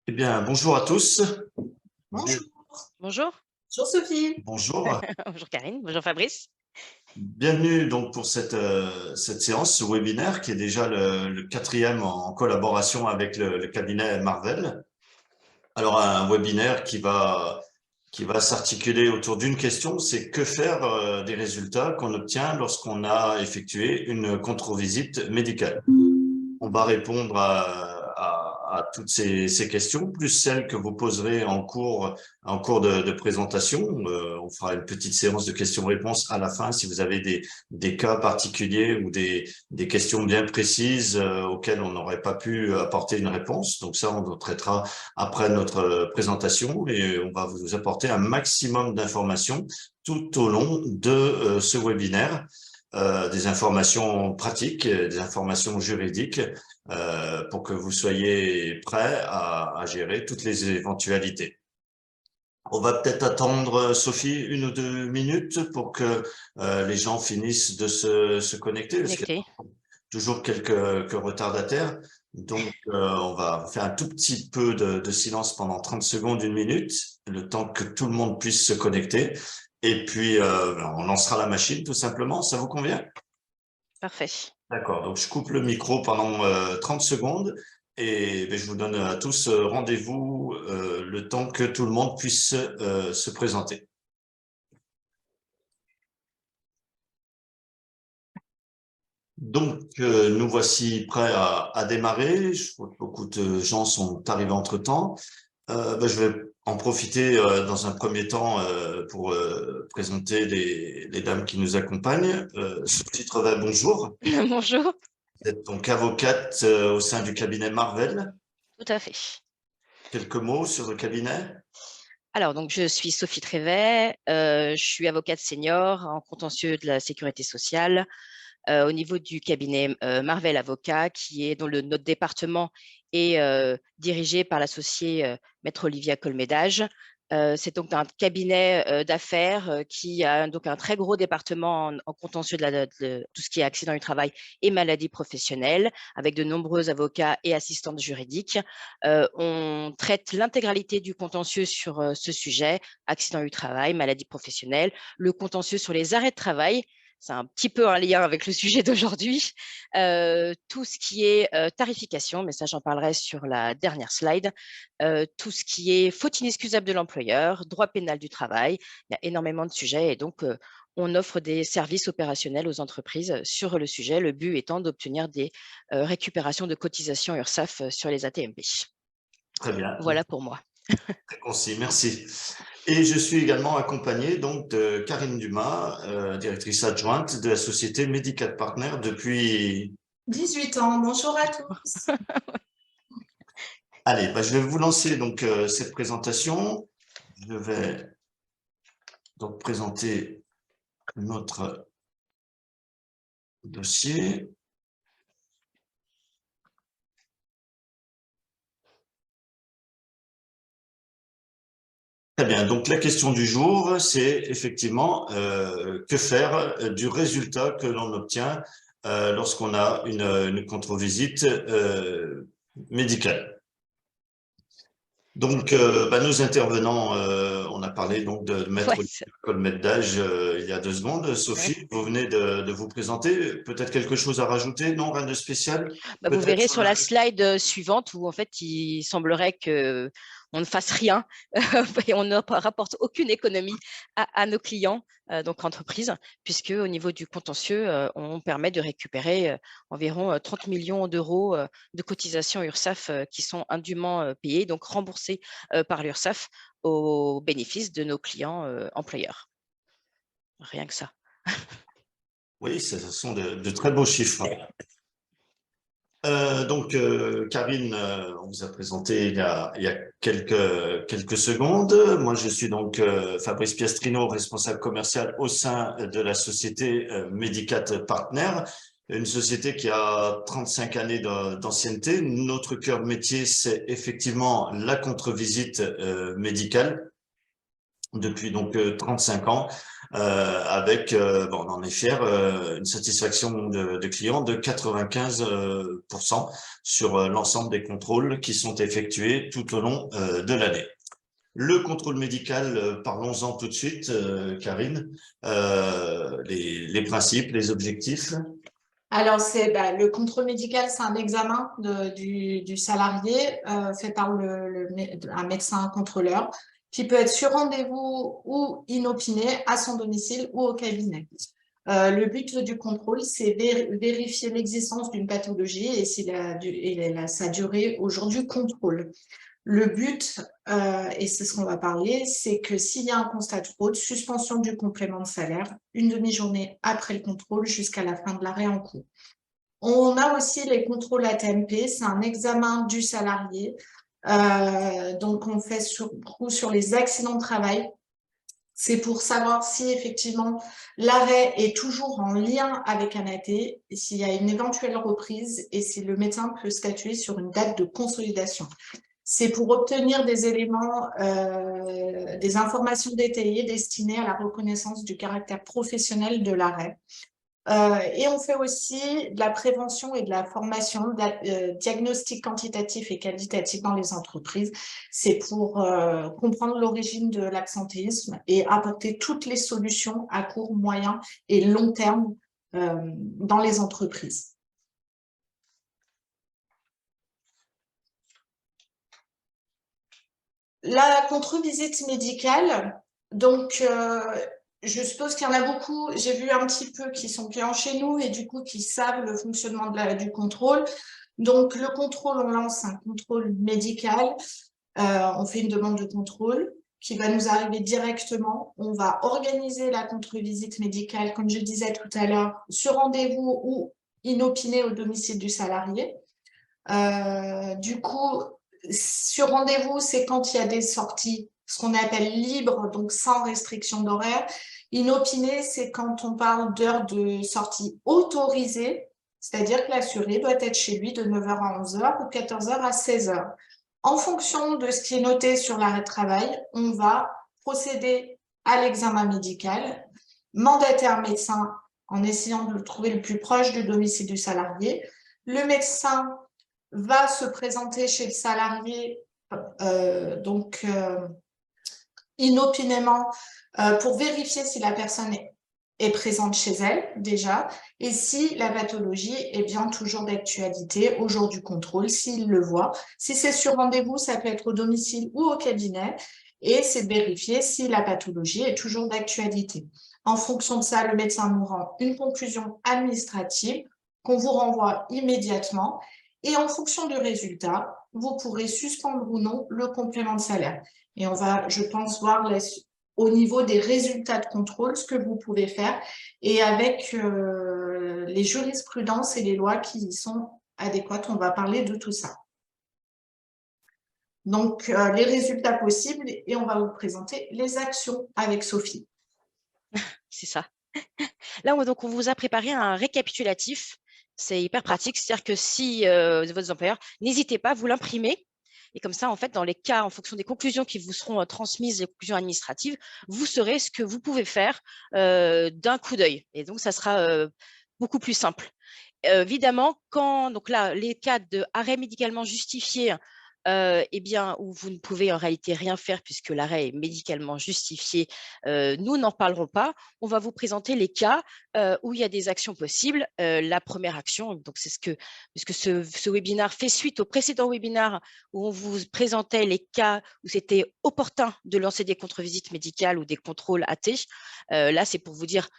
Eh bien, bonjour à tous. Bien- Bonjour. Bonjour. Bonjour Sophie. Bonjour. Bonjour Karine. Bonjour Fabrice. Bienvenue donc pour cette séance, ce webinaire qui est déjà le quatrième en collaboration avec le cabinet Marvel. Alors, un webinaire qui va s'articuler autour d'une question, c'est que faire des résultats qu'on obtient lorsqu'on a effectué une contre-visite médicale. On va répondre à toutes ces questions, plus celles que vous poserez en cours de présentation. On fera une petite séance de questions-réponses à la fin si vous avez des cas particuliers ou des questions bien précises auxquelles on n'aurait pas pu apporter une réponse. Donc ça, on le traitera après notre présentation et on va vous apporter un maximum d'informations tout au long de ce webinaire. Des informations pratiques, des informations juridiques, pour que vous soyez prêts à gérer toutes les éventualités. On va peut-être attendre, Sophie, 1 ou 2 minutes pour que les gens finissent de se connecter, parce qu'il y Connecté. a toujours quelques retardataires. Donc, on va faire un tout petit peu de silence pendant 30 secondes, 1 minute, le temps que tout le monde puisse se connecter. Et puis, on lancera la machine, tout simplement. Ça vous convient? Parfait. D'accord, donc je coupe le micro pendant 30 secondes et ben, je vous donne à tous rendez-vous le temps que tout le monde puisse se présenter. Donc, nous voici prêts à démarrer. Je vois que beaucoup de gens sont arrivés entre-temps. Ben, je vais en profiter dans un premier temps pour présenter les dames qui nous accompagnent. Sophie Trevet, bonjour. Bonjour. Vous êtes donc avocate au sein du cabinet Marvel. Tout à fait. Quelques mots sur le cabinet? Alors, donc, je suis Sophie Trévet. Je suis avocate senior en contentieux de la sécurité sociale au niveau du cabinet Marvel Avocat, dont notre département est dirigé par l'associé Maître Olivia Colmédage. C'est donc un cabinet d'affaires qui a donc un très gros département en contentieux de tout ce qui est accident du travail et maladie professionnelle, avec de nombreux avocats et assistantes juridiques. On traite l'intégralité du contentieux sur ce sujet, accident du travail, maladie professionnelle, le contentieux sur les arrêts de travail. C'est un petit peu un lien avec le sujet d'aujourd'hui. Tout ce qui est tarification, mais ça j'en parlerai sur la dernière slide. Tout ce qui est faute inexcusable de l'employeur, droit pénal du travail. Il y a énormément de sujets et donc on offre des services opérationnels aux entreprises sur le sujet, le but étant d'obtenir des récupérations de cotisations URSSAF sur les ATMP. Très bien, Voilà pour moi. très concis, merci. Et je suis également accompagné donc de Karine Dumas, directrice adjointe de la société Medicat Partner depuis… 18 ans, bonjour à tous. Allez, bah, je vais vous lancer donc cette présentation. Je vais donc présenter notre dossier. Très bien, donc la question du jour, c'est effectivement que faire du résultat que l'on obtient lorsqu'on a une contre-visite médicale. Donc, bah, nos intervenants, on a parlé donc de Ouais, maître Colmeddage il y a 2 secondes. ouais. Sophie, vous venez de vous présenter. Peut-être quelque chose à rajouter? Non, rien de spécial? Bah, vous Peut-être verrez sur sur la slide suivante où en fait il semblerait que on ne fasse rien et on ne rapporte aucune économie à nos clients, donc entreprises, puisque au niveau du contentieux, on permet de récupérer environ 30 millions d'euros de cotisations URSSAF qui sont indûment payées, donc remboursées par l'URSSAF au bénéfice de nos clients employeurs. Rien que ça. Oui, ce sont de très beaux chiffres. Donc, Karine, on vous a présenté il y a quelques secondes. Moi, je suis donc Fabrice Piastrino, responsable commercial au sein de la société Medicat Partner, une société qui a 35 années d'ancienneté. Notre cœur de métier, c'est effectivement la contre-visite médicale. depuis donc 35 ans, avec, bon, on en est fier, une satisfaction de clients de 95% sur l'ensemble des contrôles qui sont effectués tout au long de l'année. Le contrôle médical, parlons-en tout de suite, Karine. Les principes, les objectifs. Alors, le contrôle médical, c'est un examen du salarié fait par un médecin contrôleur qui peut être sur rendez-vous ou inopiné à son domicile ou au cabinet. Le but du contrôle, c'est vérifier l'existence d'une pathologie et sa durée au jour du contrôle. Le but, et c'est ce qu'on va parler, c'est que s'il y a un constat de fraude, suspension du complément de salaire, une demi-journée après le contrôle jusqu'à la fin de l'arrêt en cours. On a aussi les contrôles ATMP, c'est un examen du salarié. Donc, on fait surtout sur les accidents de travail. C'est pour savoir si effectivement l'arrêt est toujours en lien avec un AT, et s'il y a une éventuelle reprise et si le médecin peut statuer sur une date de consolidation. C'est pour obtenir des éléments, des informations détaillées destinées à la reconnaissance du caractère professionnel de l'arrêt. Et on fait aussi de la prévention et de la formation, diagnostic quantitatif et qualitatif dans les entreprises. C'est pour comprendre l'origine de l'absentéisme et apporter toutes les solutions à court, moyen et long terme dans les entreprises. La contre-visite médicale, donc je suppose qu'il y en a beaucoup, j'ai vu un petit peu qui sont clients chez nous et du coup qui savent le fonctionnement du contrôle. Donc le contrôle, on lance un contrôle médical, on fait une demande de contrôle qui va nous arriver directement. On va organiser la contre-visite médicale, comme je disais tout à l'heure, sur rendez-vous ou inopiné au domicile du salarié. Du coup, sur rendez-vous, c'est quand il y a des sorties, ce qu'on appelle libres, donc sans restriction d'horaire. Inopiné, c'est quand on parle d'heures de sortie autorisées, c'est-à-dire que l'assuré doit être chez lui de 9h à 11h ou 14h à 16h. En fonction de ce qui est noté sur l'arrêt de travail, on va procéder à l'examen médical, mandater un médecin en essayant de le trouver le plus proche du domicile du salarié. Le médecin va se présenter chez le salarié inopinément pour vérifier si la personne est présente chez elle déjà et si la pathologie est bien toujours d'actualité au jour du contrôle, s'il le voit. Si c'est sur rendez-vous, ça peut être au domicile ou au cabinet et c'est de vérifier si la pathologie est toujours d'actualité. En fonction de ça, le médecin nous rend une conclusion administrative qu'on vous renvoie immédiatement. Et en fonction du résultat, vous pourrez suspendre ou non le complément de salaire. Et on va, je pense, voir au niveau des résultats de contrôle ce que vous pouvez faire et avec les jurisprudences et les lois qui y sont adéquates, on va parler de tout ça. Donc, les résultats possibles et on va vous présenter les actions avec Sophie. C'est ça. Là, donc, on vous a préparé un récapitulatif. C'est hyper pratique. C'est-à-dire que si votre employeur, n'hésitez pas, vous l'imprimez. Et comme ça, en fait, dans les cas, en fonction des conclusions qui vous seront transmises, les conclusions administratives, vous saurez ce que vous pouvez faire d'un coup d'œil. Et donc, ça sera beaucoup plus simple. Évidemment, donc là, les cas d'arrêt médicalement justifié, eh bien, où vous ne pouvez en réalité rien faire puisque l'arrêt est médicalement justifié, nous n'en parlerons pas. On va vous présenter les cas où il y a des actions possibles. La première action, donc c'est puisque ce webinaire fait suite au précédent webinaire où on vous présentait les cas où c'était opportun de lancer des contre-visites médicales ou des contrôles AT. Là, c'est pour vous dire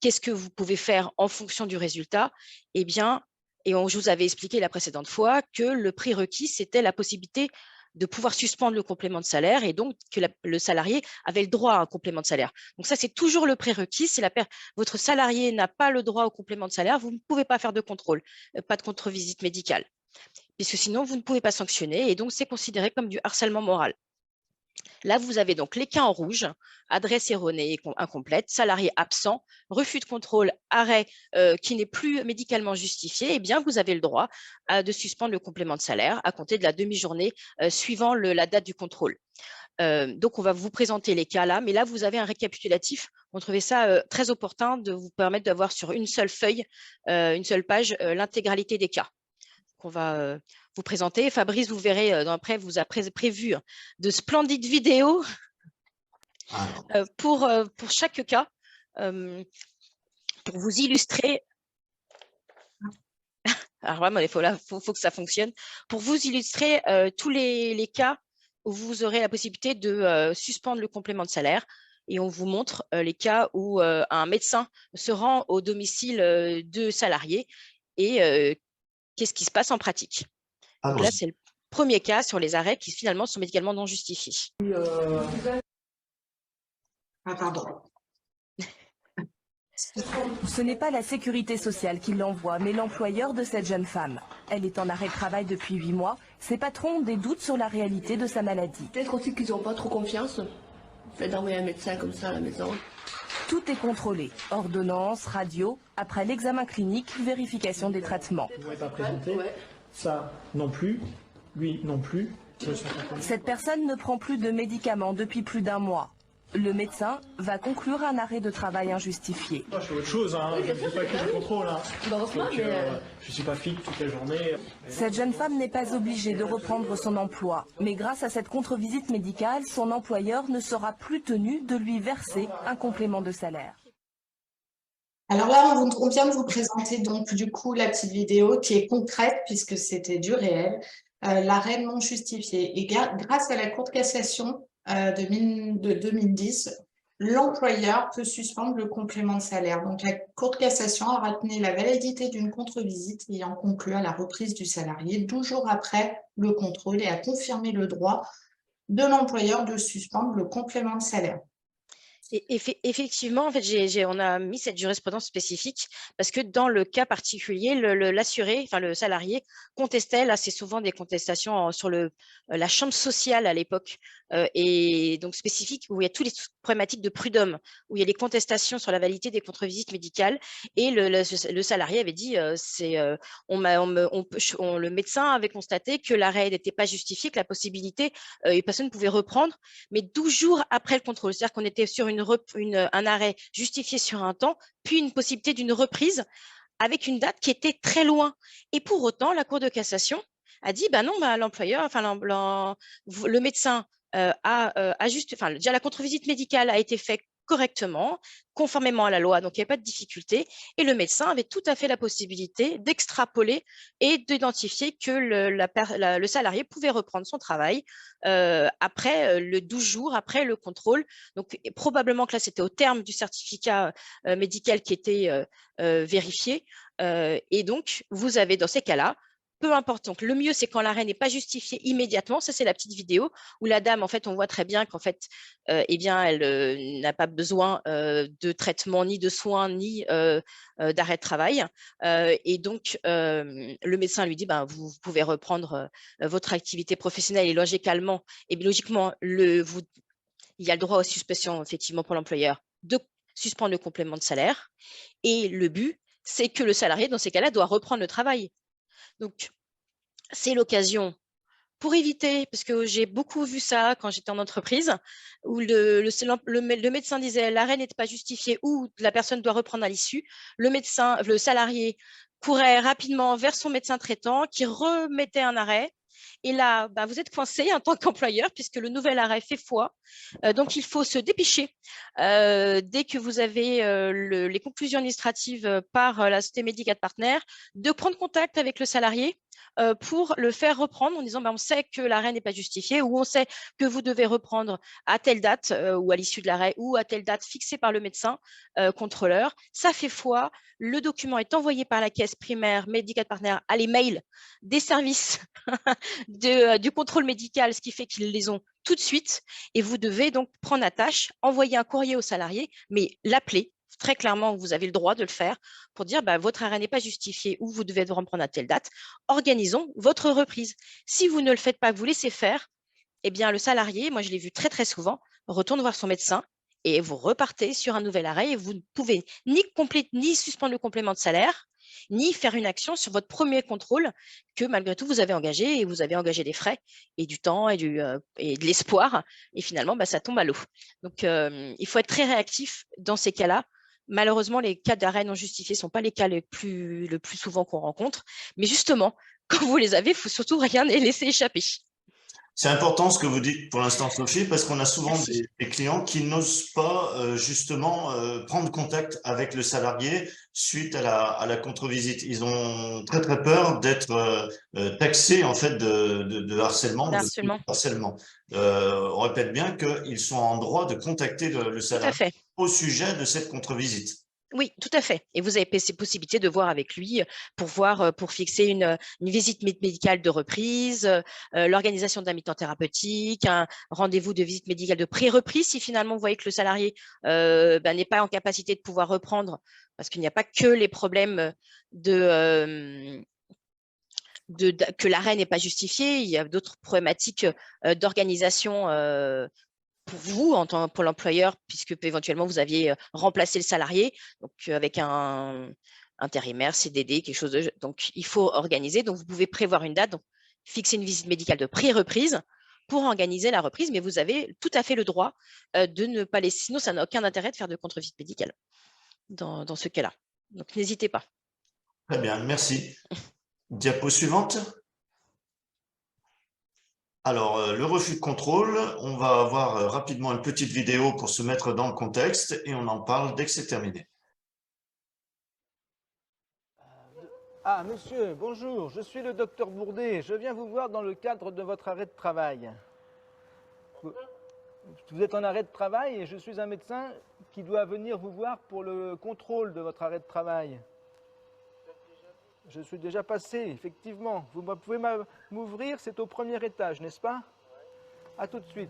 qu'est-ce que vous pouvez faire en fonction du résultat. Eh bien, je vous avais expliqué la précédente fois que le prérequis, c'était la possibilité de pouvoir suspendre le complément de salaire et donc que le salarié avait le droit à un complément de salaire. Donc ça, c'est toujours le prérequis. Si votre salarié n'a pas le droit au complément de salaire, vous ne pouvez pas faire de contrôle, pas de contre-visite médicale, puisque sinon, vous ne pouvez pas sanctionner et donc c'est considéré comme du harcèlement moral. Là, vous avez donc les cas en rouge, adresse erronée et incomplète, salarié absent, refus de contrôle, arrêt qui n'est plus médicalement justifié. Eh bien, vous avez le droit de suspendre le complément de salaire à compter de la demi-journée suivant la date du contrôle. Donc, on va vous présenter les cas là, mais là, vous avez un récapitulatif. On trouvait ça très opportun de vous permettre d'avoir sur une seule feuille, une seule page, l'intégralité des cas qu'on va vous présenter. Fabrice, vous verrez, après, vous a prévu de splendides vidéos pour chaque cas, pour vous illustrer. Alors vraiment, il faut que ça fonctionne. Pour vous illustrer tous les cas où vous aurez la possibilité de suspendre le complément de salaire. Et on vous montre les cas où un médecin se rend au domicile de salariés et qu'est-ce qui se passe en pratique. Donc là, c'est le premier cas sur les arrêts qui finalement sont médicalement non justifiés. Ah, pardon. Ce n'est pas la sécurité sociale qui l'envoie, mais l'employeur de cette jeune femme. Elle est en arrêt de travail depuis 8 mois. Ses patrons ont des doutes sur la réalité de sa maladie. Peut-être aussi qu'ils n'ont pas trop confiance. Fait d'envoyer un médecin comme ça à la maison. Tout est contrôlé. Ordonnance, radio. Après l'examen clinique, vérification des traitements. Vous n'avez pas présenté. Ça non plus. Lui non plus. Cette personne ne prend plus de médicaments depuis plus d'1 mois. Le médecin va conclure un arrêt de travail injustifié. Moi, je fais autre chose, hein. Je ne fais pas que du contrôle. Hein. Donc, je ne suis pas fit toute la journée. Cette jeune femme n'est pas obligée de reprendre son emploi. Mais grâce à cette contre-visite médicale, son employeur ne sera plus tenu de lui verser un complément de salaire. Alors là, on vient de vous présenter donc du coup la petite vidéo qui est concrète puisque c'était du réel, l'arrêt non justifié. Et grâce à la Cour de cassation de 2010, l'employeur peut suspendre le complément de salaire. Donc la Cour de cassation a retenu la validité d'une contre-visite ayant conclu à la reprise du salarié 12 jours après le contrôle et a confirmé le droit de l'employeur de suspendre le complément de salaire. Et effectivement, en fait, on a mis cette jurisprudence spécifique parce que dans le cas particulier, l'assuré, enfin le salarié, contestait, là c'est souvent des contestations sur la chambre sociale à l'époque, et donc spécifique, où il y a toutes les problématiques de prud'homme, où il y a des contestations sur la validité des contre-visites médicales, et le salarié avait dit, le médecin avait constaté que l'arrêt n'était pas justifié, que la possibilité, et personne ne pouvait reprendre, mais 12 jours après le contrôle, c'est-à-dire qu'on était sur un arrêt justifié sur un temps, puis une possibilité d'une reprise avec une date qui était très loin. Et pour autant, la Cour de cassation a dit, non, l'employeur, enfin le médecin déjà la contre-visite médicale a été faite correctement, conformément à la loi, donc il n'y avait pas de difficulté, et le médecin avait tout à fait la possibilité d'extrapoler et d'identifier que le salarié pouvait reprendre son travail après le 12 jours, après le contrôle. Donc probablement que là, c'était au terme du certificat médical qui était vérifié, et donc vous avez dans ces cas-là, peu importe. Donc, le mieux, c'est quand l'arrêt n'est pas justifié immédiatement. Ça, c'est la petite vidéo où la dame, en fait, on voit très bien qu'en fait, elle n'a pas besoin de traitement, ni de soins, ni d'arrêt de travail. Et donc, le médecin lui dit, vous pouvez reprendre votre activité professionnelle et logiquement, il y a le droit aux suspensions, effectivement, pour l'employeur de suspendre le complément de salaire. Et le but, c'est que le salarié, dans ces cas-là, doit reprendre le travail. Donc, c'est l'occasion pour éviter, parce que j'ai beaucoup vu ça quand j'étais en entreprise, où le médecin disait l'arrêt n'était pas justifié ou la personne doit reprendre à l'issue. Le salarié courait rapidement vers son médecin traitant qui remettait un arrêt. Et là, vous êtes coincé en tant qu'employeur puisque le nouvel arrêt fait foi. Donc, il faut se dépêcher dès que vous avez les conclusions administratives par la société Medicat Partner, de prendre contact avec le salarié pour le faire reprendre en disant on sait que l'arrêt n'est pas justifié ou on sait que vous devez reprendre à telle date ou à l'issue de l'arrêt ou à telle date fixée par le médecin contrôleur. Ça fait foi. Le document est envoyé par la caisse primaire Medicat Partner à l'email des services du contrôle médical, ce qui fait qu'ils les ont tout de suite. Et vous devez donc prendre attache, envoyer un courrier au salarié, mais l'appeler. Très clairement, vous avez le droit de le faire pour dire votre arrêt n'est pas justifié ou vous devez reprendre à telle date. Organisons votre reprise. Si vous ne le faites pas, que vous laissez faire, eh bien, le salarié, moi je l'ai vu très très souvent, retourne voir son médecin et vous repartez sur un nouvel arrêt et vous ne pouvez ni suspendre le complément de salaire, ni faire une action sur votre premier contrôle que malgré tout vous avez engagé, et vous avez engagé des frais et du temps et de l'espoir, et finalement ça tombe à l'eau. Donc il faut être très réactif dans ces cas-là. Malheureusement, les cas d'arrêt non justifiés ne sont pas les cas le plus souvent qu'on rencontre, mais justement, quand vous les avez, il faut surtout rien laisser échapper. C'est important ce que vous dites pour l'instant, Sophie, parce qu'on a souvent Merci. des clients qui n'osent pas justement prendre contact avec le salarié suite à la contre-visite. Ils ont très très peur d'être taxés en fait de harcèlement, de Harcèlement. harcèlement. On répète bien qu'ils sont en droit de contacter le Tout à salarié fait. au sujet de cette contre-visite. Oui, tout à fait. Et vous avez ces possibilités de voir avec lui pour fixer une visite médicale de reprise, l'organisation d'un mi-temps thérapeutique, un rendez-vous de visite médicale de pré-reprise si finalement vous voyez que le salarié n'est pas en capacité de pouvoir reprendre, parce qu'il n'y a pas que les problèmes que l'arrêt n'est pas justifié, il y a d'autres problématiques d'organisation pour vous, pour l'employeur, puisque éventuellement vous aviez remplacé le salarié, donc avec un intérimaire, CDD, quelque chose de. Donc il faut organiser. Donc vous pouvez prévoir une date, donc fixer une visite médicale de pré-reprise pour organiser la reprise, mais vous avez tout à fait le droit de ne pas laisser. Sinon, ça n'a aucun intérêt de faire de contre-visite médicale dans ce cas-là. Donc n'hésitez pas. Très bien, merci. Diapo suivante. Alors, le refus de contrôle, on va avoir rapidement une petite vidéo pour se mettre dans le contexte et on en parle dès que c'est terminé. Ah, monsieur, bonjour, je suis le docteur Bourdet. Je viens vous voir dans le cadre de votre arrêt de travail. Vous êtes en arrêt de travail et je suis un médecin qui doit venir vous voir pour le contrôle de votre arrêt de travail. Je suis déjà passé, effectivement. Vous pouvez m'ouvrir, c'est au premier étage, n'est-ce pas? À tout de suite.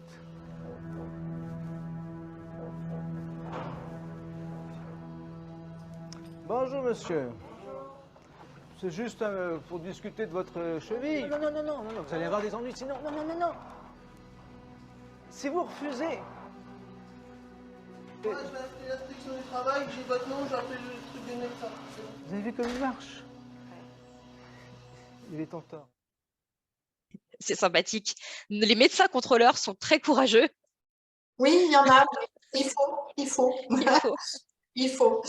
Bonjour, monsieur. C'est juste pour discuter de votre cheville. Non, non, non, non, non, vous allez avoir des ennuis sinon. Non, non, non, non. Si vous refusez. Ouais, je vais appeler l'inspection du travail, j'ai votre nom, j'ai appelé le truc des médecins. Vous avez vu comme il marche? Il est en tort. C'est sympathique. Les médecins contrôleurs sont très courageux. Oui, il y en a. Il faut. Il faut. Il faut.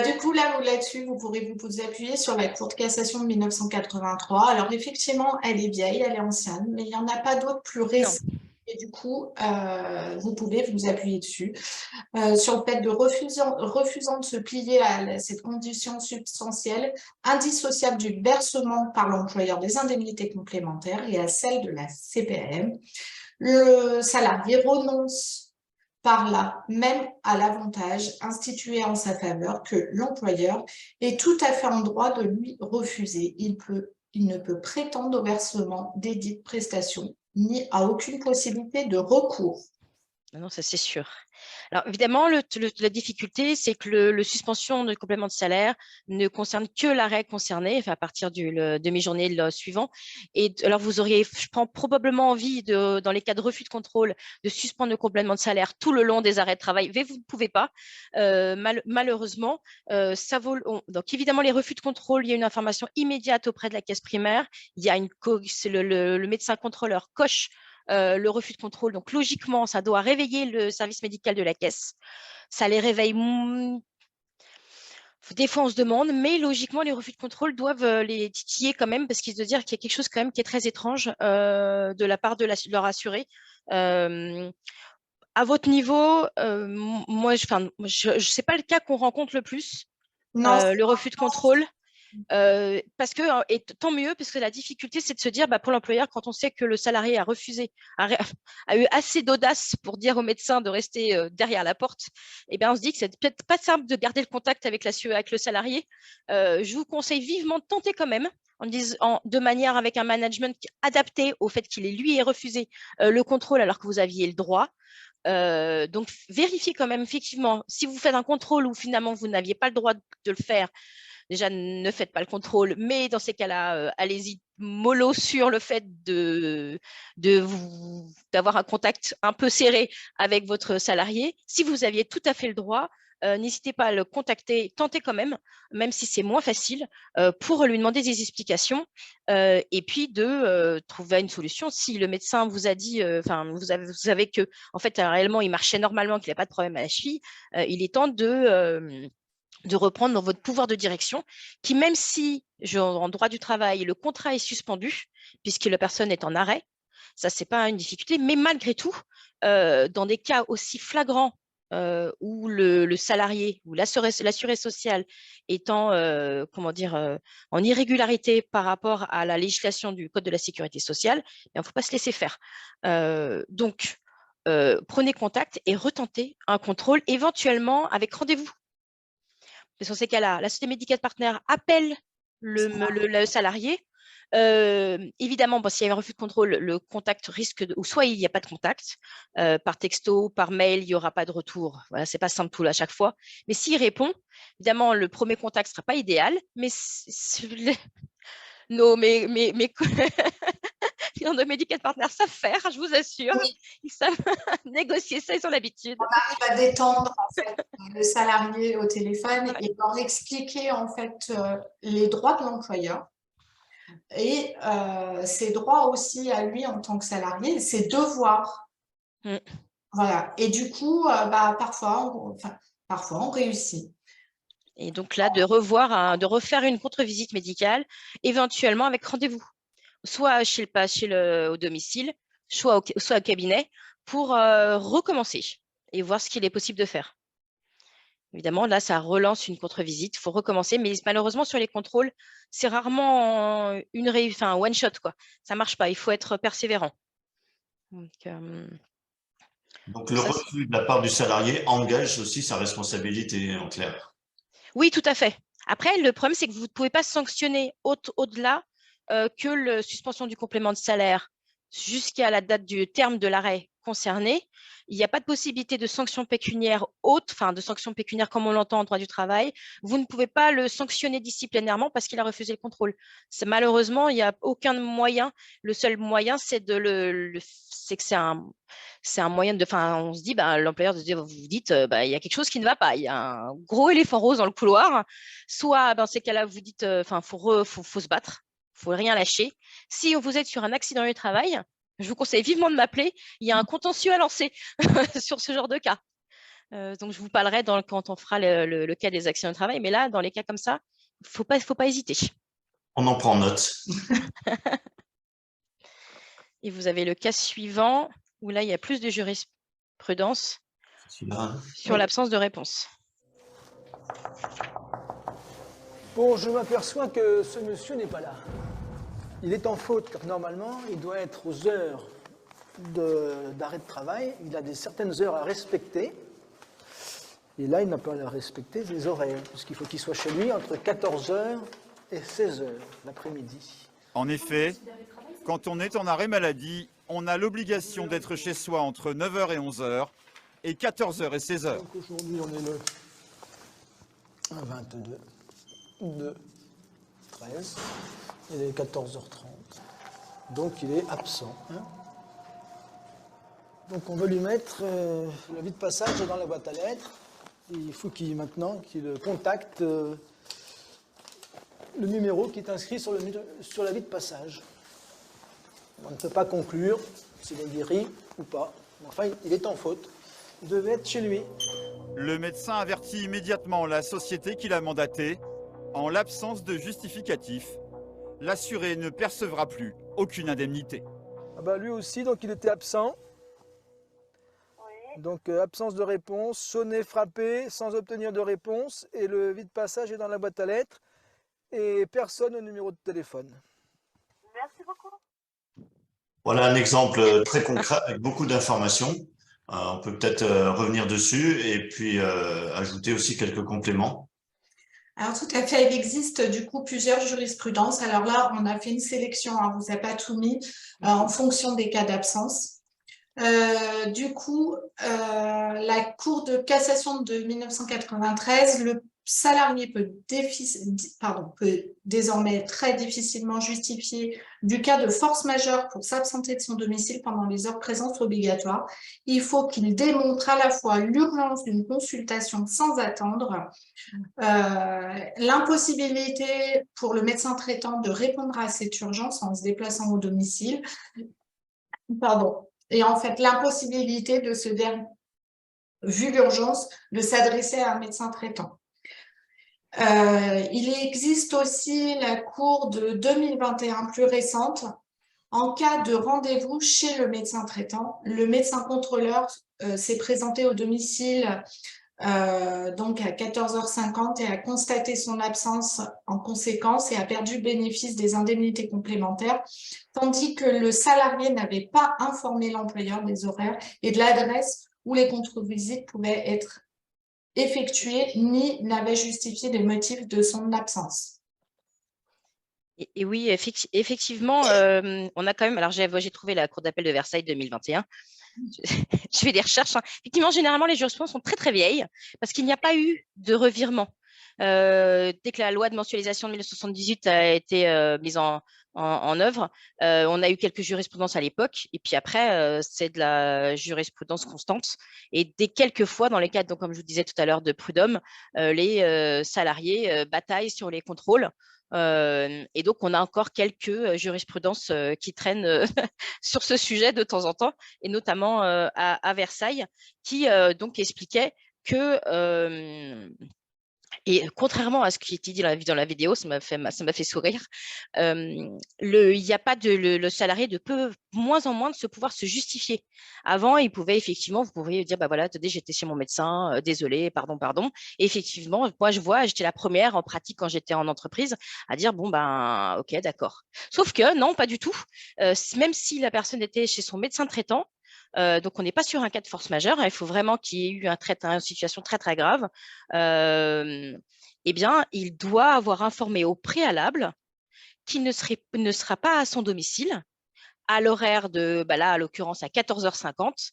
Du coup, là-dessus, vous pourrez vous appuyer sur la Cour de cassation de 1983. Alors, effectivement, elle est vieille, elle est ancienne, mais il n'y en a pas d'autres plus récentes. Et du coup, vous pouvez vous appuyer dessus. Sur le fait de refusant de se plier à cette condition substantielle, indissociable du versement par l'employeur des indemnités complémentaires et à celle de la CPAM, le salarié renonce par là même à l'avantage institué en sa faveur que l'employeur est tout à fait en droit de lui refuser. Il ne peut prétendre au versement des dites prestations ni à aucune possibilité de recours. Non, ça c'est sûr. Alors évidemment, la difficulté, c'est que le suspension de complément de salaire ne concerne que l'arrêt concerné, enfin, à partir du demi-journée suivant. Et alors vous auriez, je pense, probablement envie, dans les cas de refus de contrôle, de suspendre le complément de salaire tout le long des arrêts de travail, mais vous ne pouvez pas. Malheureusement, ça vaut. Donc évidemment, les refus de contrôle, il y a une information immédiate auprès de la caisse primaire. Il y a le médecin contrôleur coche le refus de contrôle. Donc, logiquement, ça doit réveiller le service médical de la caisse. Ça les réveille. Des fois, on se demande, mais logiquement, les refus de contrôle doivent les titiller quand même, parce qu'ils se disent qu'il y a quelque chose quand même qui est très étrange de la part de leur assuré. À votre niveau, moi, je ne sais pas le cas qu'on rencontre le plus, le refus de contrôle. Parce que, et tant mieux, parce que la difficulté, c'est de se dire, pour l'employeur, quand on sait que le salarié a refusé, a eu assez d'audace pour dire au médecin de rester derrière la porte, on se dit que c'est peut-être pas simple de garder le contact avec le salarié. Je vous conseille vivement de tenter quand même, de manière avec un management adapté au fait qu'il lui ait refusé le contrôle alors que vous aviez le droit. Donc, vérifiez quand même, effectivement, si vous faites un contrôle où finalement vous n'aviez pas le droit de le faire. Déjà, ne faites pas le contrôle, mais dans ces cas-là, allez-y mollo sur le fait d'avoir un contact un peu serré avec votre salarié, si vous aviez tout à fait le droit, n'hésitez pas à le contacter, tentez quand même si c'est moins facile, pour lui demander des explications et puis de trouver une solution. Si le médecin vous a dit, vous savez que en fait réellement il marchait normalement, qu'il n'a pas de problème à la cheville, il est temps de reprendre dans votre pouvoir de direction, qui même si, en droit du travail, le contrat est suspendu, puisque la personne est en arrêt, ça, ce n'est pas une difficulté, mais malgré tout, dans des cas aussi flagrants où le salarié ou l'assuré social est en irrégularité par rapport à la législation du Code de la sécurité sociale, il ne faut pas se laisser faire. Donc, prenez contact et retentez un contrôle, éventuellement avec rendez-vous. Dans ces cas-là, la société médicale partenaire appelle le salarié. Évidemment, s'il y a un refus de contrôle, le contact risque ou soit il n'y a pas de contact, par texto, par mail, il n'y aura pas de retour. Voilà, ce n'est pas simple tout à chaque fois. Mais s'il répond, évidemment, le premier contact ne sera pas idéal, mais nos médicales partenaires savent faire, je vous assure. Oui. Ils savent négocier ça, ils ont l'habitude. On arrive à détendre en fait, le salarié au téléphone et leur expliquer en fait les droits de l'employeur et ses droits aussi à lui en tant que salarié, ses devoirs. Voilà. Et du coup, parfois on réussit. Et donc là, de refaire une contre-visite médicale, éventuellement avec rendez-vous, soit au domicile, soit au cabinet, pour recommencer et voir ce qu'il est possible de faire. Évidemment, là, ça relance une contre-visite, il faut recommencer, mais malheureusement, sur les contrôles, c'est rarement one shot, quoi. Ça ne marche pas, il faut être persévérant. Donc le refus de la part du salarié engage aussi sa responsabilité, en clair. Oui, tout à fait. Après, le problème, c'est que vous ne pouvez pas sanctionner au-delà que la suspension du complément de salaire jusqu'à la date du terme de l'arrêt concerné. Il n'y a pas de possibilité de sanction pécuniaire de sanction pécuniaire comme on l'entend en droit du travail. Vous ne pouvez pas le sanctionner disciplinairement parce qu'il a refusé le contrôle. Malheureusement, il n'y a aucun moyen. Le seul moyen, c'est que c'est un moyen de. On se dit, l'employeur, vous dites, il y a quelque chose qui ne va pas. Il y a un gros éléphant rose dans le couloir. Soit, dans ces cas-là, vous dites, faut se battre. Il ne faut rien lâcher. Si vous êtes sur un accident du travail, je vous conseille vivement de m'appeler. Il y a un contentieux à lancer sur ce genre de cas. Donc, je vous parlerai quand on fera le cas des accidents du travail. Mais là, dans les cas comme ça, il ne faut pas hésiter. On en prend note. Et vous avez le cas suivant, où là, il y a plus de jurisprudence sur l'absence de réponse. Bon, je m'aperçois que ce monsieur n'est pas là. Il est en faute, car normalement, il doit être aux heures d'arrêt de travail. Il a certaines heures à respecter. Et là, il n'a pas à respecter les horaires, puisqu'il faut qu'il soit chez lui entre 14h et 16h l'après-midi. En effet, quand on est en arrêt maladie, on a l'obligation d'être chez soi entre 9h et 11h et 14h et 16h. Donc aujourd'hui, on est le 22, 2, 13, il est 14h30. Donc il est absent. Donc on veut lui mettre l'avis de passage dans la boîte à lettres. Il faut qu'il contacte le numéro qui est inscrit sur l'avis de passage. On ne peut pas conclure s'il est guéri ou pas. Enfin, il est en faute. Il devait être chez lui. Le médecin avertit immédiatement la société qui l'a mandaté. En l'absence de justificatif, l'assuré ne percevra plus aucune indemnité. Lui aussi, donc il était absent. Donc absence de réponse, sonné, frappé, sans obtenir de réponse. Et le vide-passage est dans la boîte à lettres. Et personne au numéro de téléphone. Merci beaucoup. Voilà un exemple très concret avec beaucoup d'informations. On peut peut-être revenir dessus et puis ajouter aussi quelques compléments. Alors tout à fait, il existe du coup plusieurs jurisprudences. Alors là, on a fait une sélection, on ne vous a pas tout mis, en fonction des cas d'absence. Du coup, la Cour de cassation de 1993, salarié peut désormais très difficilement justifier du cas de force majeure pour s'absenter de son domicile pendant les heures de présence obligatoires. Il faut qu'il démontre à la fois l'urgence d'une consultation sans attendre, l'impossibilité pour le médecin traitant de répondre à cette urgence en se déplaçant au domicile, et en fait l'impossibilité de ce dernier, vu l'urgence, de s'adresser à un médecin traitant. Il existe aussi la cour de 2021 plus récente. En cas de rendez-vous chez le médecin traitant, le médecin contrôleur s'est présenté au domicile donc à 14h50 et a constaté son absence en conséquence et a perdu le bénéfice des indemnités complémentaires, tandis que le salarié n'avait pas informé l'employeur des horaires et de l'adresse où les contre-visites pouvaient être effectuées, ni n'avait justifié les motifs de son absence. Et oui, effectivement, on a quand même, alors j'ai trouvé la Cour d'appel de Versailles 2021. Je fais des recherches. Effectivement, généralement, les jurisprudences sont très, très vieilles parce qu'il n'y a pas eu de revirement. Dès que la loi de mensualisation de 1978 a été mise en œuvre, on a eu quelques jurisprudences à l'époque, et puis après, c'est de la jurisprudence constante. Et dès quelques fois, dans les cas, donc, comme je vous disais tout à l'heure, de prud'homme, les salariés bataillent sur les contrôles. Et donc, on a encore quelques jurisprudences qui traînent sur ce sujet de temps en temps, et notamment à Versailles, qui donc expliquait que et contrairement à ce qui était dit dans la vidéo, ça m'a fait sourire, il y a pas le salarié de peut moins en moins de pouvoir se justifier. Avant, il pouvait effectivement, vous pourriez dire, bah voilà, attendez, j'étais chez mon médecin, désolé, pardon. Et effectivement, moi j'étais la première en pratique quand j'étais en entreprise à dire, bon ben, ok, d'accord. Sauf que non, pas du tout. Même si la personne était chez son médecin traitant, donc on n'est pas sur un cas de force majeure, il faut vraiment qu'il y ait eu une situation très très grave. Eh bien, il doit avoir informé au préalable qu'il ne sera pas à son domicile à l'horaire de, bah là, à l'occurrence, à 14h50,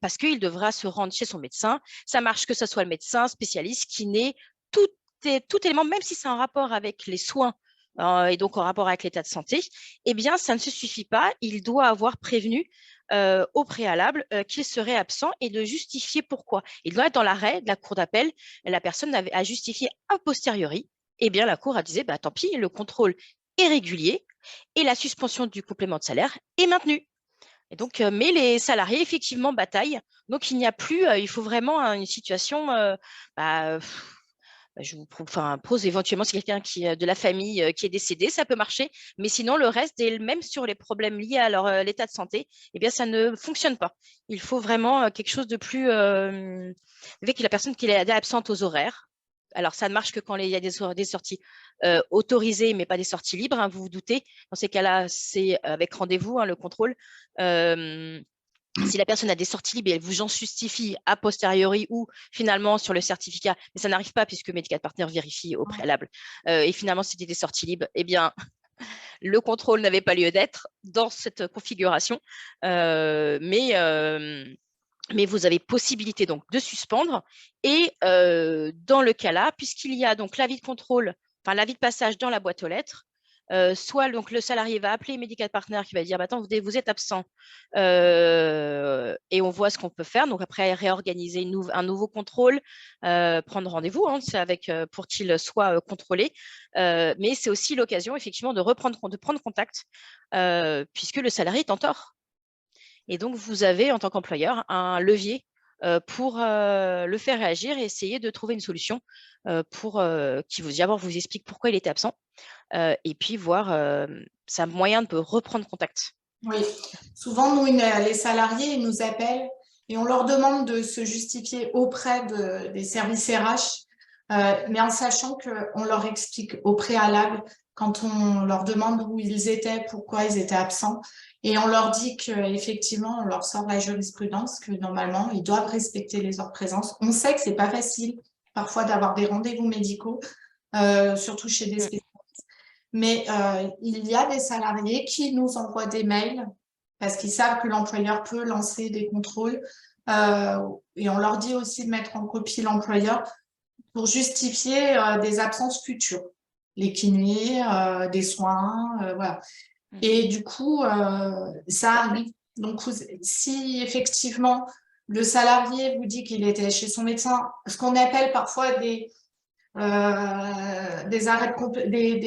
parce qu'il devra se rendre chez son médecin. Ça marche que ce soit le médecin spécialiste qui n'ait tout élément, même si c'est en rapport avec les soins et donc en rapport avec l'état de santé, eh bien, ça ne se suffit pas. Il doit avoir prévenu au préalable qu'il serait absent et de justifier pourquoi. Il doit être dans l'arrêt de la cour d'appel. La personne a justifié a posteriori. Eh bien, la cour a dit, bah, tant pis, le contrôle est régulier et la suspension du complément de salaire est maintenue. Et donc, mais les salariés, effectivement, bataillent. Donc, il n'y a plus, il faut vraiment une situation, je vous propose éventuellement, si quelqu'un de la famille qui est décédé, ça peut marcher. Mais sinon, le reste, même sur les problèmes liés à l'état de santé, eh bien, ça ne fonctionne pas. Il faut vraiment quelque chose de plus… avec la personne qui est absente aux horaires. Alors, ça ne marche que quand il y a des sorties autorisées, mais pas des sorties libres, hein, vous vous doutez. Dans ces cas-là, c'est avec rendez-vous, hein, le contrôle. Si la personne a des sorties libres et elle vous en justifie a posteriori ou finalement sur le certificat, mais ça n'arrive pas puisque Medical Partner vérifie au préalable, et finalement c'était des sorties libres, eh bien, le contrôle n'avait pas lieu d'être dans cette configuration, mais vous avez possibilité donc de suspendre et dans le cas là, puisqu'il y a donc l'avis de contrôle, enfin l'avis de passage dans la boîte aux lettres, soit donc le salarié va appeler Medical Partner qui va dire bah, attends, vous êtes absent et on voit ce qu'on peut faire. Donc après réorganiser un nouveau contrôle, prendre rendez-vous, hein, pour qu'il soit contrôlé, mais c'est aussi l'occasion effectivement de prendre contact puisque le salarié est en tort. Et donc vous avez en tant qu'employeur un levier pour le faire réagir et essayer de trouver une solution pour qu'il vous explique pourquoi il était absent et puis voir c'est un moyen de reprendre contact. Oui, souvent nous, les salariés, ils nous appellent et on leur demande de se justifier auprès des services RH, mais en sachant qu'on leur explique au préalable quand on leur demande où ils étaient, pourquoi ils étaient absents. Et on leur dit qu'effectivement, on leur sort la jurisprudence, que normalement, ils doivent respecter les heures de présence. On sait que c'est pas facile parfois d'avoir des rendez-vous médicaux, surtout chez des spécialistes. Mais il y a des salariés qui nous envoient des mails parce qu'ils savent que l'employeur peut lancer des contrôles. Et on leur dit aussi de mettre en copie l'employeur. pour justifier des absences futures, les kinés, des soins, voilà. Et du coup, ça arrive. Donc, si effectivement le salarié vous dit qu'il était chez son médecin, ce qu'on appelle parfois des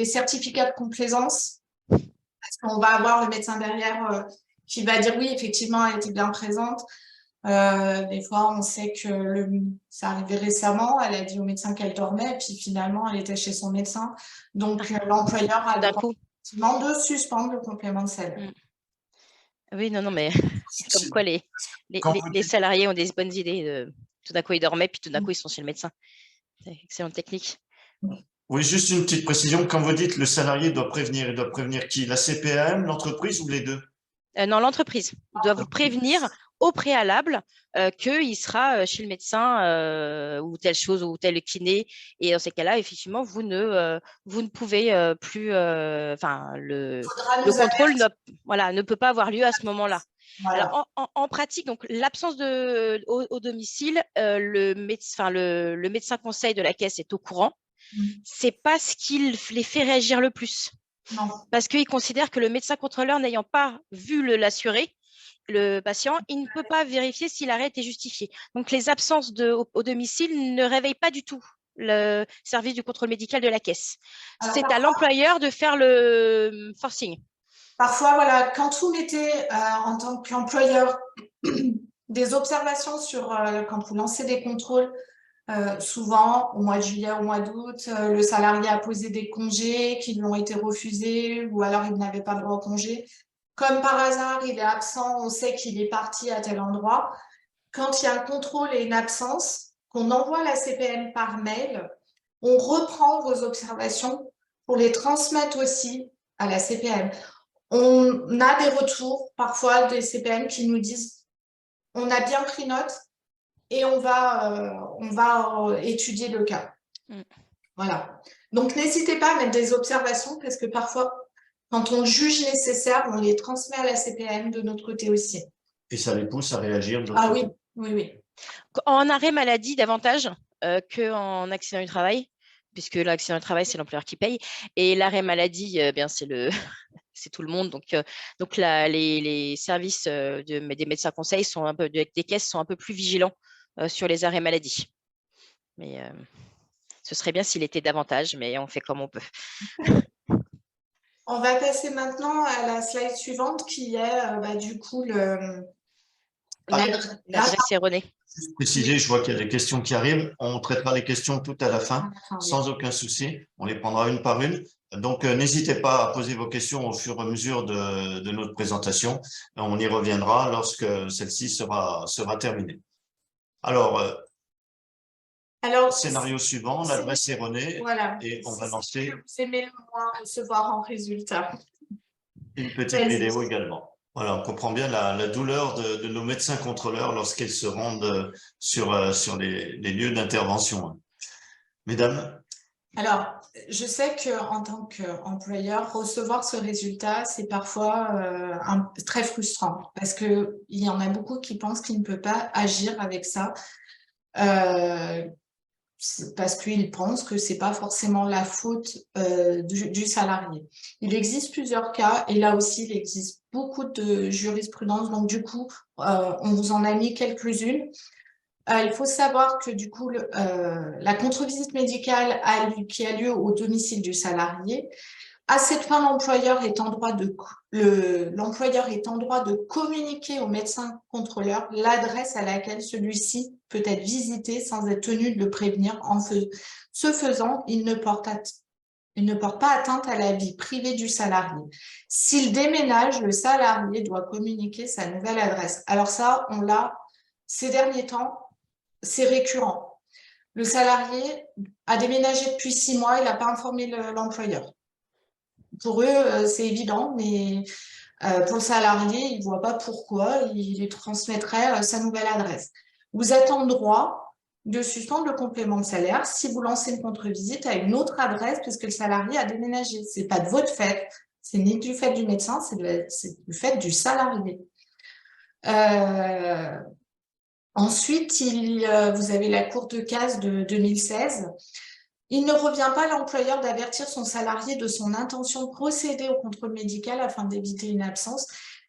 certificats de complaisance, parce qu'on va avoir le médecin derrière qui va dire oui, effectivement, elle était bien présente. Des fois, on sait que ça arrivait récemment, elle a dit au médecin qu'elle dormait, et puis finalement, elle était chez son médecin. Donc, l'employeur a le droit effectivement de suspendre le complément de salaire. Oui, non, mais comme quoi les salariés ont des bonnes idées. Tout d'un coup, ils dormaient, puis tout d'un coup, ils sont chez le médecin. C'est excellente technique. Oui, juste une petite précision. Quand vous dites le salarié doit prévenir, il doit prévenir qui? La CPAM, l'entreprise ou les deux? Non, l'entreprise. Il doit vous prévenir au préalable qu'il sera chez le médecin ou telle chose ou tel kiné. Et dans ces cas-là, effectivement, vous ne pouvez plus… Enfin, le contrôle ne peut pas avoir lieu à ce moment-là. Voilà. Alors, en pratique, donc l'absence au domicile, le médecin conseil de la caisse est au courant. C'est pas ce qui les fait réagir le plus. Non. Parce qu'il considère que le médecin contrôleur n'ayant pas vu l'assuré, le patient, il ne peut pas vérifier si l'arrêt était justifié. Donc, les absences au domicile ne réveillent pas du tout le service du contrôle médical de la caisse. C'est à l'employeur de faire le forcing. Parfois, voilà, quand vous mettez en tant qu'employeur des observations quand vous lancez des contrôles, souvent, au mois de juillet, au mois d'août, le salarié a posé des congés qui lui ont été refusés ou alors il n'avait pas le droit au congé. Comme par hasard, il est absent, on sait qu'il est parti à tel endroit. Quand il y a un contrôle et une absence, qu'on envoie la CPM par mail, on reprend vos observations pour les transmettre aussi à la CPM. On a des retours, parfois des CPM qui nous disent « on a bien pris note ». Et on va étudier le cas. Voilà. Donc, n'hésitez pas à mettre des observations parce que parfois, quand on juge nécessaire, on les transmet à la CPM de notre côté aussi. Et ça les pousse à réagir. Ah oui, oui, oui. En arrêt maladie, davantage qu'en accident du travail, puisque l'accident du travail, c'est l'employeur qui paye. Et l'arrêt maladie, c'est tout le monde. Donc les services des médecins conseils des caisses sont un peu plus vigilants sur les arrêts maladie. Mais ce serait bien s'il était davantage, mais on fait comme on peut. On va passer maintenant à la slide suivante qui est du coup l'adresse erronée. Juste préciser, je vois qu'il y a des questions qui arrivent. On traitera les questions toutes à la fin, sans aucun souci. On les prendra une par une. Donc, n'hésitez pas à poser vos questions au fur et à mesure de notre présentation. On y reviendra lorsque celle-ci sera terminée. Alors, scénario suivant, l'adresse erronée. Voilà. Et on va lancer. Vous aimez le moins recevoir en résultat. Une petite vidéo également. Voilà, on comprend bien la douleur de nos médecins contrôleurs lorsqu'ils se rendent sur les lieux d'intervention. Mesdames? Alors, je sais qu'en tant qu'employeur, recevoir ce résultat, c'est parfois très frustrant parce qu'il y en a beaucoup qui pensent qu'ils ne peuvent pas agir avec ça parce qu'ils pensent que ce n'est pas forcément la faute du salarié. Il existe plusieurs cas et là aussi, il existe beaucoup de jurisprudence. Donc, du coup, on vous en a mis quelques-unes. Il faut savoir que du coup, la contre-visite médicale qui a lieu au domicile du salarié, à cette fin, l'employeur est en droit de communiquer au médecin contrôleur l'adresse à laquelle celui-ci peut être visité sans être tenu de le prévenir. Ce faisant, il ne porte pas atteinte à la vie privée du salarié. S'il déménage, le salarié doit communiquer sa nouvelle adresse. Alors ça, on l'a ces derniers temps. C'est récurrent. Le salarié a déménagé depuis 6 mois, il n'a pas informé l'employeur. Pour eux, c'est évident, mais pour le salarié, il ne voit pas pourquoi il lui transmettrait sa nouvelle adresse. Vous êtes en droit de suspendre le complément de salaire si vous lancez une contre-visite à une autre adresse puisque le salarié a déménagé. Ce n'est pas de votre fait, c'est ni du fait du médecin, c'est du fait du salarié. Ensuite, vous avez la courte case de 2016. Il ne revient pas à l'employeur d'avertir son salarié de son intention de procéder au contrôle médical afin d'éviter une absence,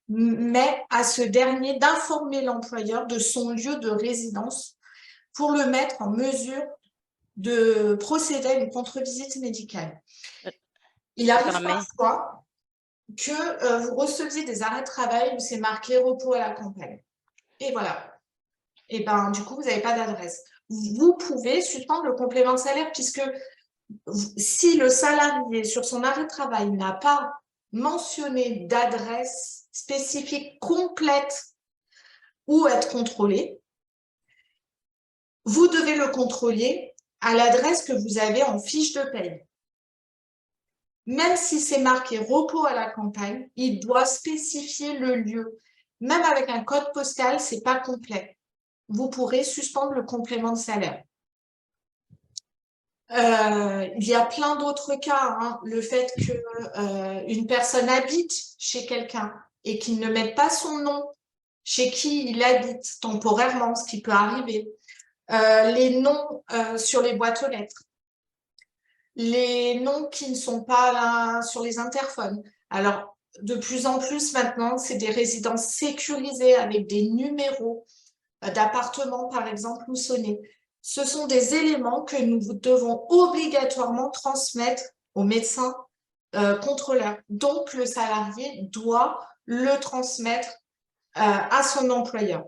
mais à ce dernier d'informer l'employeur de son lieu de résidence pour le mettre en mesure de procéder à une contre-visite médicale. Il arrive parfois que vous receviez des arrêts de travail où c'est marqué repos à la campagne. Et voilà. Et ben, du coup, vous n'avez pas d'adresse. Vous pouvez suspendre le complément de salaire puisque si le salarié sur son arrêt de travail n'a pas mentionné d'adresse spécifique complète où être contrôlé, vous devez le contrôler à l'adresse que vous avez en fiche de paye. Même si c'est marqué repos à la campagne, il doit spécifier le lieu. Même avec un code postal, ce n'est pas complet. Vous pourrez suspendre le complément de salaire. Il y a plein d'autres cas. Hein. Le fait qu'une personne habite chez quelqu'un et qu'il ne mette pas son nom chez qui il habite temporairement, ce qui peut arriver. Les noms sur les boîtes aux lettres. Les noms qui ne sont pas là sur les interphones. Alors, de plus en plus maintenant, c'est des résidences sécurisées avec des numéros d'appartements, par exemple, ou sonner. Ce sont des éléments que nous devons obligatoirement transmettre au médecin contrôleur. Donc, le salarié doit le transmettre à son employeur.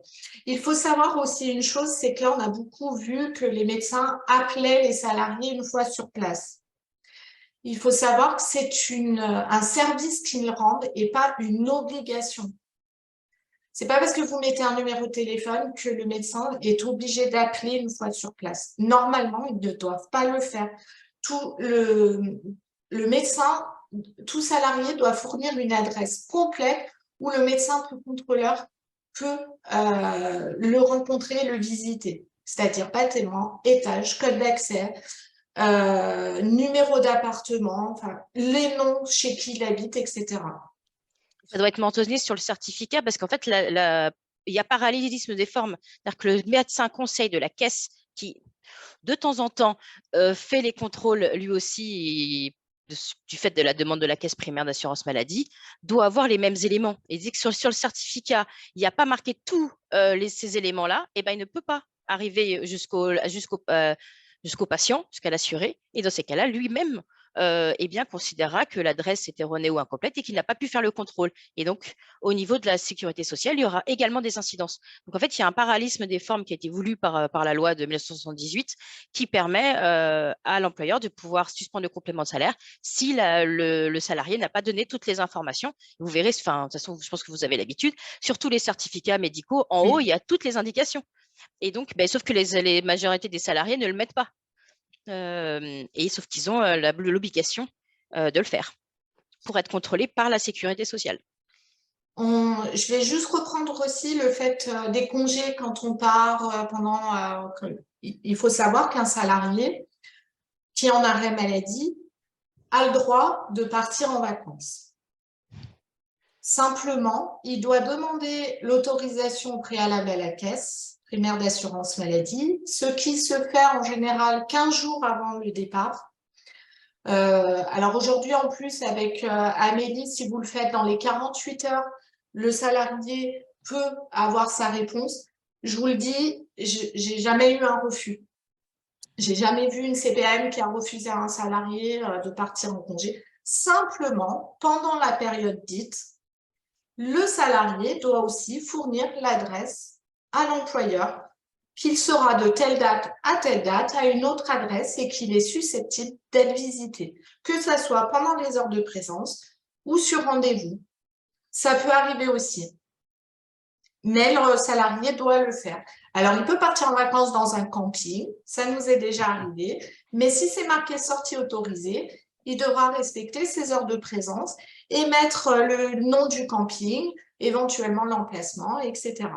Il faut savoir aussi une chose, c'est que là, on a beaucoup vu que les médecins appelaient les salariés une fois sur place. Il faut savoir que c'est un service qu'ils rendent et pas une obligation. C'est pas parce que vous mettez un numéro de téléphone que le médecin est obligé d'appeler une fois sur place. Normalement, ils ne doivent pas le faire. Le médecin, tout salarié doit fournir une adresse complète où le médecin contrôleur peut le rencontrer et le visiter. C'est-à-dire bâtiment, étage, code d'accès, numéro d'appartement, enfin, les noms chez qui il habite, etc. Ça doit être mentionné sur le certificat parce qu'en fait, il y a parallélisme des formes. C'est-à-dire que le médecin conseil de la caisse qui, de temps en temps, fait les contrôles lui aussi du fait de la demande de la caisse primaire d'assurance maladie, doit avoir les mêmes éléments. Et dit que sur le certificat, il n'y a pas marqué tous ces éléments-là, et ben, il ne peut pas arriver jusqu'au patient, jusqu'à l'assuré. Et dans ces cas-là, lui-même considérera que l'adresse est erronée ou incomplète et qu'il n'a pas pu faire le contrôle. Et donc, au niveau de la sécurité sociale, il y aura également des incidences. Donc, en fait, il y a un parallélisme des formes qui a été voulu par la loi de 1978 qui permet à l'employeur de pouvoir suspendre le complément de salaire si le salarié n'a pas donné toutes les informations. Vous verrez, de toute façon, je pense que vous avez l'habitude, sur tous les certificats médicaux, en haut, il y a toutes les indications. Et donc, sauf que les majorités des salariés ne le mettent pas. Sauf qu'ils ont l'obligation de le faire pour être contrôlés par la sécurité sociale. Je vais juste reprendre aussi le fait des congés quand on part il faut savoir qu'un salarié qui est en arrêt maladie a le droit de partir en vacances. Simplement, il doit demander l'autorisation préalable à la caisse primaire d'assurance maladie, ce qui se fait en général 15 jours avant le départ. Alors aujourd'hui, en plus, avec Amélie, si vous le faites dans les 48 heures, le salarié peut avoir sa réponse. Je vous le dis, j'ai jamais eu un refus. J'ai jamais vu une CPAM qui a refusé à un salarié de partir en congé. Simplement, pendant la période dite, le salarié doit aussi fournir l'adresse à l'employeur qu'il sera de telle date à une autre adresse et qu'il est susceptible d'être visité, que ce soit pendant les heures de présence ou sur rendez-vous. Ça peut arriver aussi, mais le salarié doit le faire. Alors, il peut partir en vacances dans un camping, ça nous est déjà arrivé, mais si c'est marqué sortie autorisée, il devra respecter ses heures de présence et mettre le nom du camping, éventuellement l'emplacement, etc.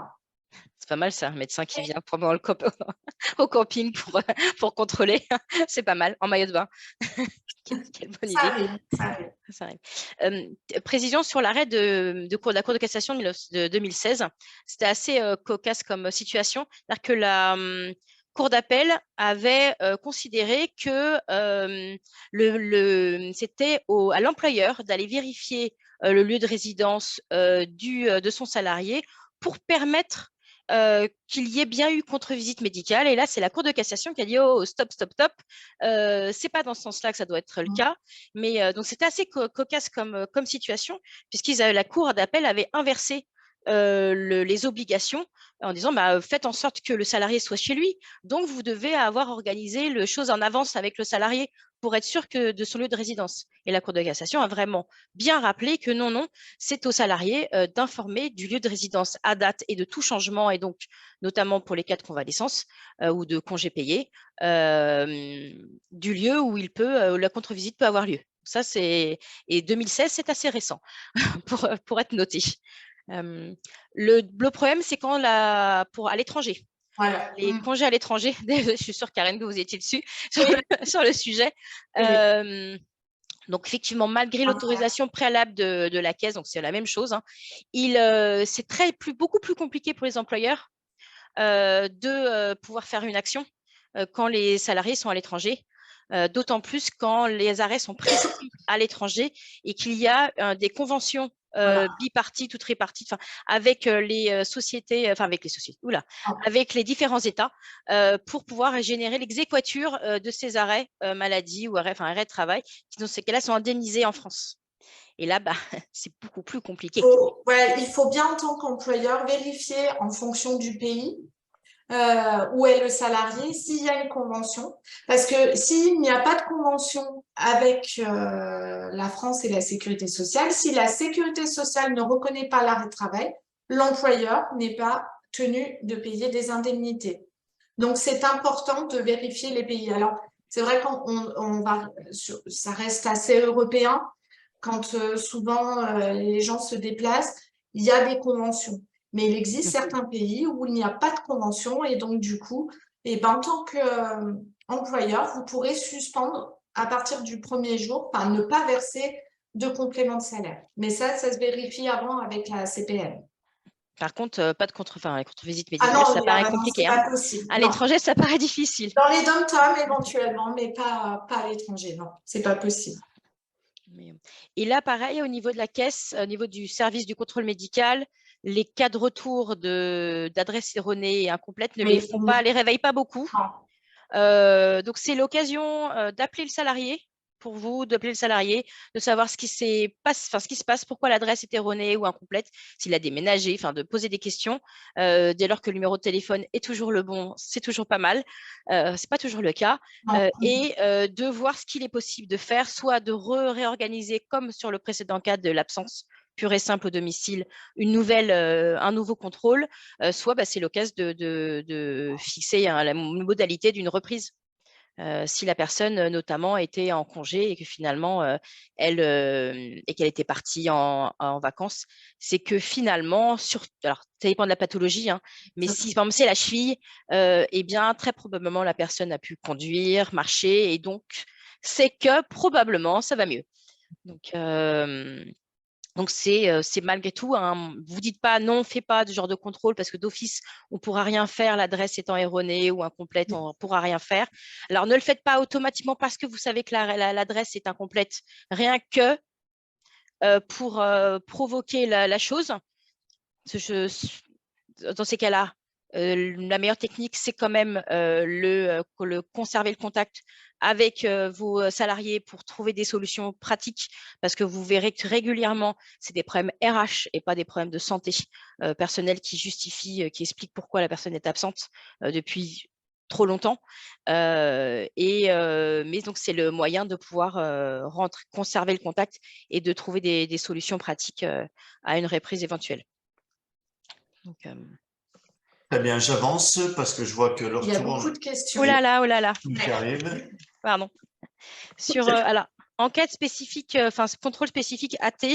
pas mal ça, un médecin qui vient pendant au camping pour contrôler. C'est pas mal, en maillot de bain. Quelle bonne idée. Ça arrive. Ça arrive. Précision sur l'arrêt de la Cour de cassation de 2016. C'était assez cocasse comme situation. C'est-à-dire que la Cour d'appel avait considéré que c'était à l'employeur d'aller vérifier le lieu de résidence de son salarié pour permettre qu'il y ait bien eu contre-visite médicale. Et là, c'est la Cour de cassation qui a dit « Oh, stop, stop, stop ». C'est pas dans ce sens-là que ça doit être le cas. Mais donc, c'était assez cocasse comme situation, la Cour d'appel avait inversé les obligations en disant faites en sorte que le salarié soit chez lui, donc vous devez avoir organisé les choses en avance avec le salarié pour être sûr de son lieu de résidence. Et la Cour de cassation a vraiment bien rappelé que non, c'est au salarié d'informer du lieu de résidence à date et de tout changement, et donc notamment pour les cas de convalescence ou de congés payés, du lieu où la contre-visite peut avoir lieu. Ça, et 2016, c'est assez récent pour être noté. Le problème, c'est à l'étranger. Voilà. Les congés à l'étranger, je suis sûre, Karen, que vous étiez dessus sur le sujet. Donc, effectivement, malgré l'autorisation préalable de la caisse, donc c'est la même chose, hein, c'est beaucoup plus compliqué pour les employeurs de pouvoir faire une action quand les salariés sont à l'étranger. D'autant plus quand les arrêts sont prescrits à l'étranger et qu'il y a des conventions bipartites ou tripartites avec les sociétés, avec les différents États pour pouvoir générer l'exéquature de ces arrêts maladie ou arrêts de travail qui, dans ces cas-là, sont indemnisés en France. Et là, c'est beaucoup plus compliqué. Il faut bien, en tant qu'employeur, vérifier en fonction du pays où est le salarié, s'il y a une convention. Parce que s'il n'y a pas de convention avec la France et la sécurité sociale, si la sécurité sociale ne reconnaît pas l'arrêt de travail, l'employeur n'est pas tenu de payer des indemnités. Donc, c'est important de vérifier les pays. Alors, c'est vrai ça reste assez européen. Quand souvent les gens se déplacent, il y a des conventions. Mais il existe certains pays où il n'y a pas de convention et donc du coup, en tant qu'employeur, vous pourrez suspendre à partir du premier jour, ne pas verser de complément de salaire. Mais ça se vérifie avant avec la CPM. Par contre, pas de contre-visite médicale, ça paraît compliqué. Pas possible. À l'étranger, ça paraît difficile. Dans les dom-tom éventuellement, mais pas à l'étranger, non, c'est pas possible. Et là, pareil, au niveau de la caisse, au niveau du service du contrôle médical, les cas de retour d'adresses erronées et incomplètes ne les réveillent pas beaucoup. Donc, c'est l'occasion d'appeler le salarié, pour vous, d'appeler le salarié, de savoir ce qui se passe, pourquoi l'adresse est erronée ou incomplète, s'il a déménagé, de poser des questions. Dès lors que le numéro de téléphone est toujours le bon, c'est toujours pas mal. C'est pas toujours le cas. Et de voir ce qu'il est possible de faire, soit de réorganiser, comme sur le précédent cas de l'absence pure et simple au domicile, un nouveau contrôle, soit c'est l'occasion de fixer la modalité d'une reprise. Si la personne notamment était en congé et que finalement et qu'elle était partie en vacances, c'est que finalement, alors ça dépend de la pathologie, hein, mais si par exemple c'est la cheville, bien très probablement la personne a pu conduire, marcher, et donc c'est que probablement ça va mieux. Donc, c'est malgré tout, vous dites pas non, on ne fait pas de genre de contrôle parce que d'office, on ne pourra rien faire, l'adresse étant erronée ou incomplète, on ne pourra rien faire. Alors, ne le faites pas automatiquement parce que vous savez que l'adresse est incomplète, rien que pour provoquer la chose. Dans ces cas-là, la meilleure technique, c'est quand même conserver le contact avec vos salariés pour trouver des solutions pratiques, parce que vous verrez que régulièrement, c'est des problèmes RH et pas des problèmes de santé personnelle qui expliquent pourquoi la personne est absente depuis trop longtemps. Mais donc, c'est le moyen de pouvoir conserver le contact et de trouver des solutions pratiques à une reprise éventuelle. Donc, très bien, j'avance parce que je vois que l'heure tourne. Il y a beaucoup de questions. Oh là là. Qui arrive. Pardon. Alors, enquête spécifique, enfin, contrôle spécifique AT.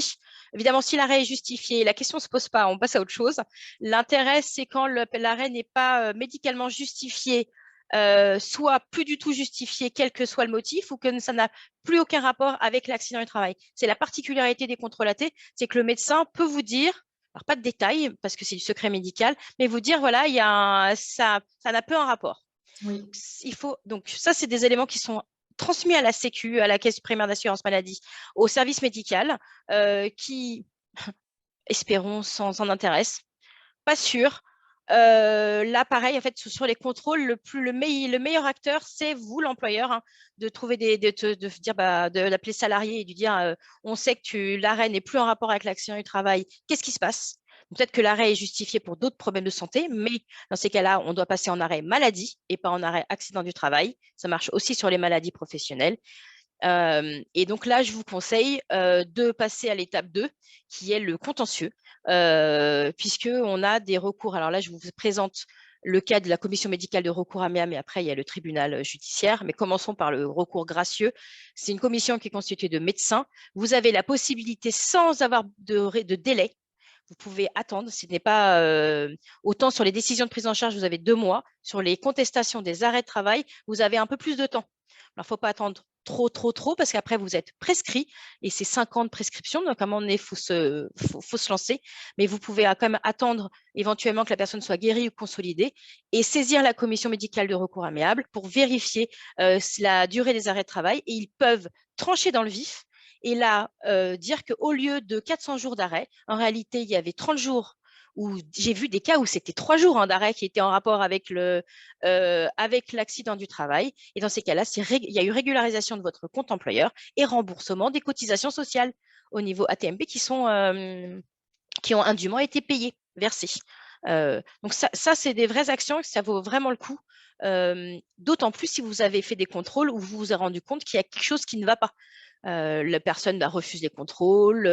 Évidemment, si l'arrêt est justifié, la question ne se pose pas, on passe à autre chose. L'intérêt, c'est quand l'arrêt n'est pas médicalement justifié, soit plus du tout justifié, quel que soit le motif, ou que ça n'a plus aucun rapport avec l'accident du travail. C'est la particularité des contrôles AT, c'est que le médecin peut vous dire, alors pas de détails, parce que c'est du secret médical, mais vous dire, voilà, ça n'a peu un rapport. Oui. Donc ça, c'est des éléments qui sont transmis à la Sécu, à la Caisse primaire d'assurance maladie, au service médical, qui, espérons, s'en intéressent. Pas sûr. Là, pareil, en fait, sur les contrôles, le meilleur acteur, c'est vous, l'employeur, hein, de trouver de dire, d'appeler salarié et de dire, on sait que l'arrêt n'est plus en rapport avec l'accident du travail. Qu'est-ce qui se passe? Peut-être que l'arrêt est justifié pour d'autres problèmes de santé, mais dans ces cas-là, on doit passer en arrêt maladie et pas en arrêt accident du travail. Ça marche aussi sur les maladies professionnelles. Et donc là, je vous conseille de passer à l'étape 2, qui est le contentieux, puisqu'on a des recours. Alors là, je vous présente le cas de la commission médicale de recours amiable, mais après, il y a le tribunal judiciaire. Mais commençons par le recours gracieux. C'est une commission qui est constituée de médecins. Vous avez la possibilité, sans avoir de délai, vous pouvez attendre. Ce n'est pas autant sur les décisions de prise en charge, vous avez 2 mois. Sur les contestations des arrêts de travail, vous avez un peu plus de temps. Alors, il ne faut pas attendre trop, parce qu'après, vous êtes prescrit et c'est 5 ans de prescription. Donc, à un moment donné, il faut se lancer. Mais vous pouvez quand même attendre éventuellement que la personne soit guérie ou consolidée et saisir la commission médicale de recours amiable pour vérifier la durée des arrêts de travail. Et ils peuvent trancher dans le vif et là, dire qu'au lieu de 400 jours d'arrêt, en réalité, il y avait 30 jours où j'ai vu des cas où c'était 3 jours d'arrêt qui étaient en rapport avec l'accident du travail. Et dans ces cas-là, il y a eu régularisation de votre compte employeur et remboursement des cotisations sociales au niveau AT-MP qui ont indûment été payées, versées. Donc ça c'est des vraies actions, ça vaut vraiment le coup. D'autant plus si vous avez fait des contrôles où vous vous êtes rendu compte qu'il y a quelque chose qui ne va pas. La personne refuse les contrôles,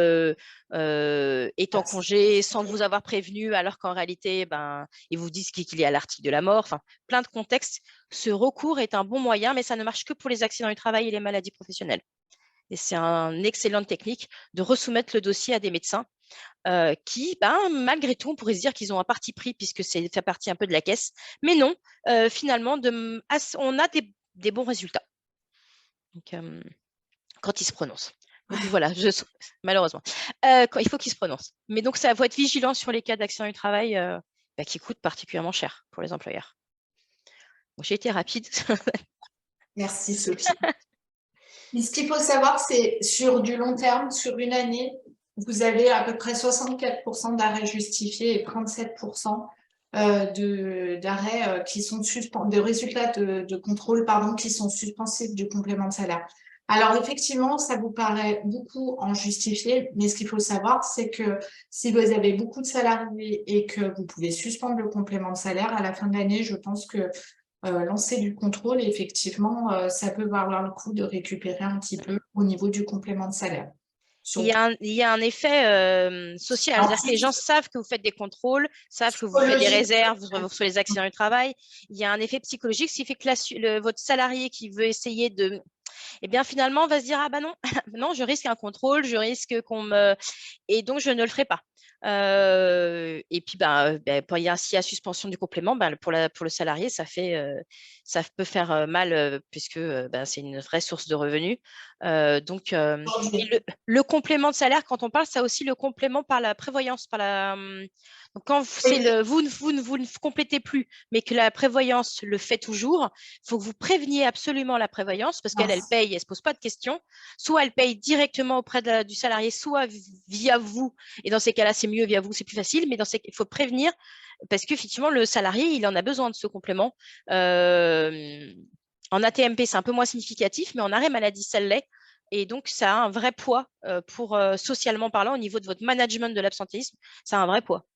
est en congé sans vous avoir prévenu, alors qu'en réalité, ils vous disent qu'il est à l'article de la mort. Enfin, plein de contextes. Ce recours est un bon moyen, mais ça ne marche que pour les accidents du travail et les maladies professionnelles. Et c'est une excellente technique de resoumettre le dossier à des médecins qui, malgré tout, on pourrait se dire qu'ils ont un parti pris puisque c'est fait partie un peu de la caisse. Mais non, finalement, on a des bons résultats. Donc, quand il se prononce. Donc voilà, malheureusement. Il faut qu'il se prononce. Mais donc, ça va être vigilant sur les cas d'accident du travail qui coûtent particulièrement cher pour les employeurs. Bon, j'ai été rapide. Merci Sophie. Mais ce qu'il faut savoir, c'est sur du long terme, sur une année, vous avez à peu près 64% d'arrêts justifiés et 37% d'arrêts qui sont de résultats de contrôle qui sont suspensifs du complément de salaire. Alors effectivement, ça vous paraît beaucoup en justifié, mais ce qu'il faut savoir, c'est que si vous avez beaucoup de salariés et que vous pouvez suspendre le complément de salaire, à la fin de l'année, je pense que lancer du contrôle, effectivement, ça peut valoir le coup de récupérer un petit peu au niveau du complément de salaire. Il y a un effet social, c'est-à-dire que les gens savent que vous faites des contrôles, savent que vous faites des réserves sur les accidents du travail. Il y a un effet psychologique, ce qui fait que votre salarié qui veut essayer de… Eh bien, finalement, on va se dire, ah non, non, je risque un contrôle, je risque qu'on me… Et donc, je ne le ferai pas. Et puis, s'il y a suspension du complément, pour le salarié, ça peut faire mal puisque c'est une vraie source de revenus. Donc, le complément de salaire, quand on parle, ça aussi le complément par la prévoyance. Donc, quand vous ne complétez plus, mais que la prévoyance le fait toujours, il faut que vous préveniez absolument la prévoyance parce qu'elle paye, elle ne se pose pas de questions. Soit elle paye directement auprès du salarié, soit via vous. Et dans ces cas-là, c'est mieux via vous, c'est plus facile. Mais il faut prévenir parce qu'effectivement, le salarié, il en a besoin de ce complément. En AT-MP, c'est un peu moins significatif, mais en arrêt maladie, ça l'est. Et donc, ça a un vrai poids socialement parlant, au niveau de votre management de l'absentéisme, ça a un vrai poids.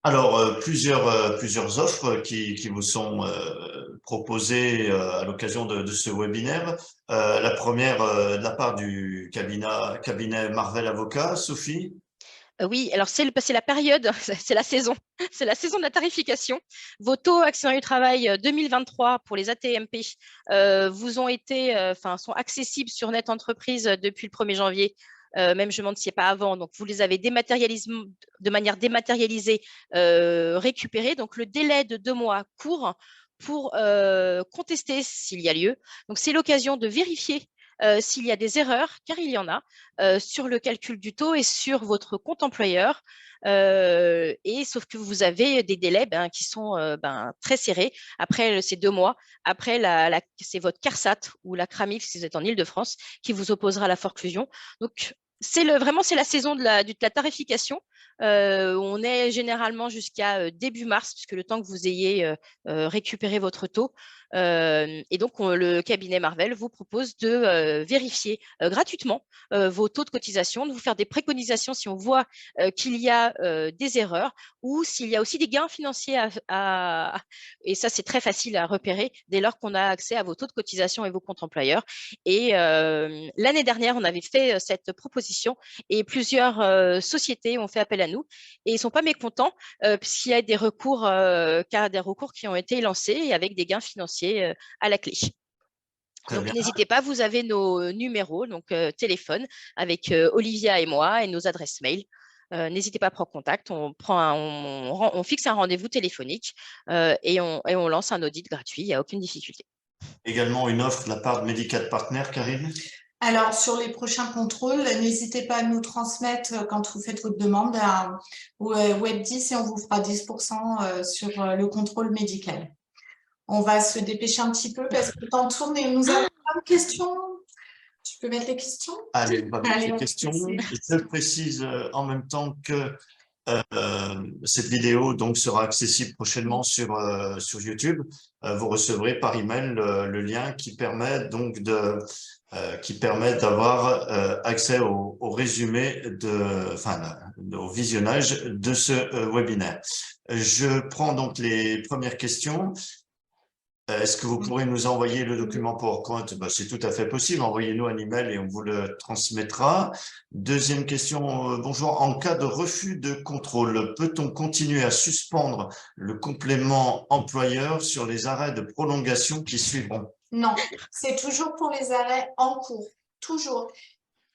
Alors, plusieurs offres qui vous sont proposées à l'occasion de ce webinaire. La première de la part du cabinet Marvel Avocat, Sophie. Oui, alors c'est la période, c'est la saison, c'est la saison de la tarification. Vos taux accident du travail 2023 pour les ATMP vous ont été, sont accessibles sur Net Entreprise depuis le 1er janvier. Même je me demande s'il n'y a pas avant. Donc, vous les avez de manière dématérialisée récupérés. Donc, le délai de 2 mois court pour contester s'il y a lieu. Donc, c'est l'occasion de vérifier s'il y a des erreurs, car il y en a, sur le calcul du taux et sur votre compte employeur. Et sauf que vous avez des délais qui sont très serrés. Après ces 2 mois, après c'est votre CARSAT ou la CRAMIF si vous êtes en Île-de-France qui vous opposera la forclusion. Donc vraiment c'est la saison de la tarification. On est généralement jusqu'à début mars, puisque le temps que vous ayez récupéré votre taux. Et donc, le cabinet Marvel vous propose de vérifier gratuitement vos taux de cotisation, de vous faire des préconisations si on voit qu'il y a des erreurs ou s'il y a aussi des gains financiers et ça, c'est très facile à repérer dès lors qu'on a accès à vos taux de cotisation et vos comptes employeurs. Et l'année dernière, on avait fait cette proposition et plusieurs sociétés ont fait appel à nous et ils ne sont pas mécontents puisqu'il y a des recours qui ont été lancés avec des gains financiers à la clé. Très Donc, bien. n'hésitez pas, vous avez nos numéros, donc téléphone, avec Olivia et moi et nos adresses mail. N'hésitez pas à prendre contact. On fixe un rendez-vous téléphonique et on lance un audit gratuit. Il n'y a aucune difficulté. Également une offre de la part de Medical Partner, Karine? Alors, sur les prochains contrôles, n'hésitez pas à nous transmettre quand vous faites votre demande à Web10 et on vous fera 10% sur le contrôle médical. On va se dépêcher un petit peu parce que le temps tourne et nous avons plein de questions. Tu peux mettre les questions? Allez, on va mettre les on questions. essaie. Je précise en même temps que cette vidéo donc sera accessible prochainement sur YouTube. Vous recevrez par email le lien qui permet donc d'avoir accès au résumé au visionnage de ce webinaire. Je prends donc les premières questions. Est-ce que vous pourrez nous envoyer le document PowerPoint? C'est tout à fait possible. Envoyez-nous un email et on vous le transmettra. Deuxième question. Bonjour. En cas de refus de contrôle, peut-on continuer à suspendre le complément employeur sur les arrêts de prolongation qui suivront? Non, c'est toujours pour les arrêts en cours. Toujours.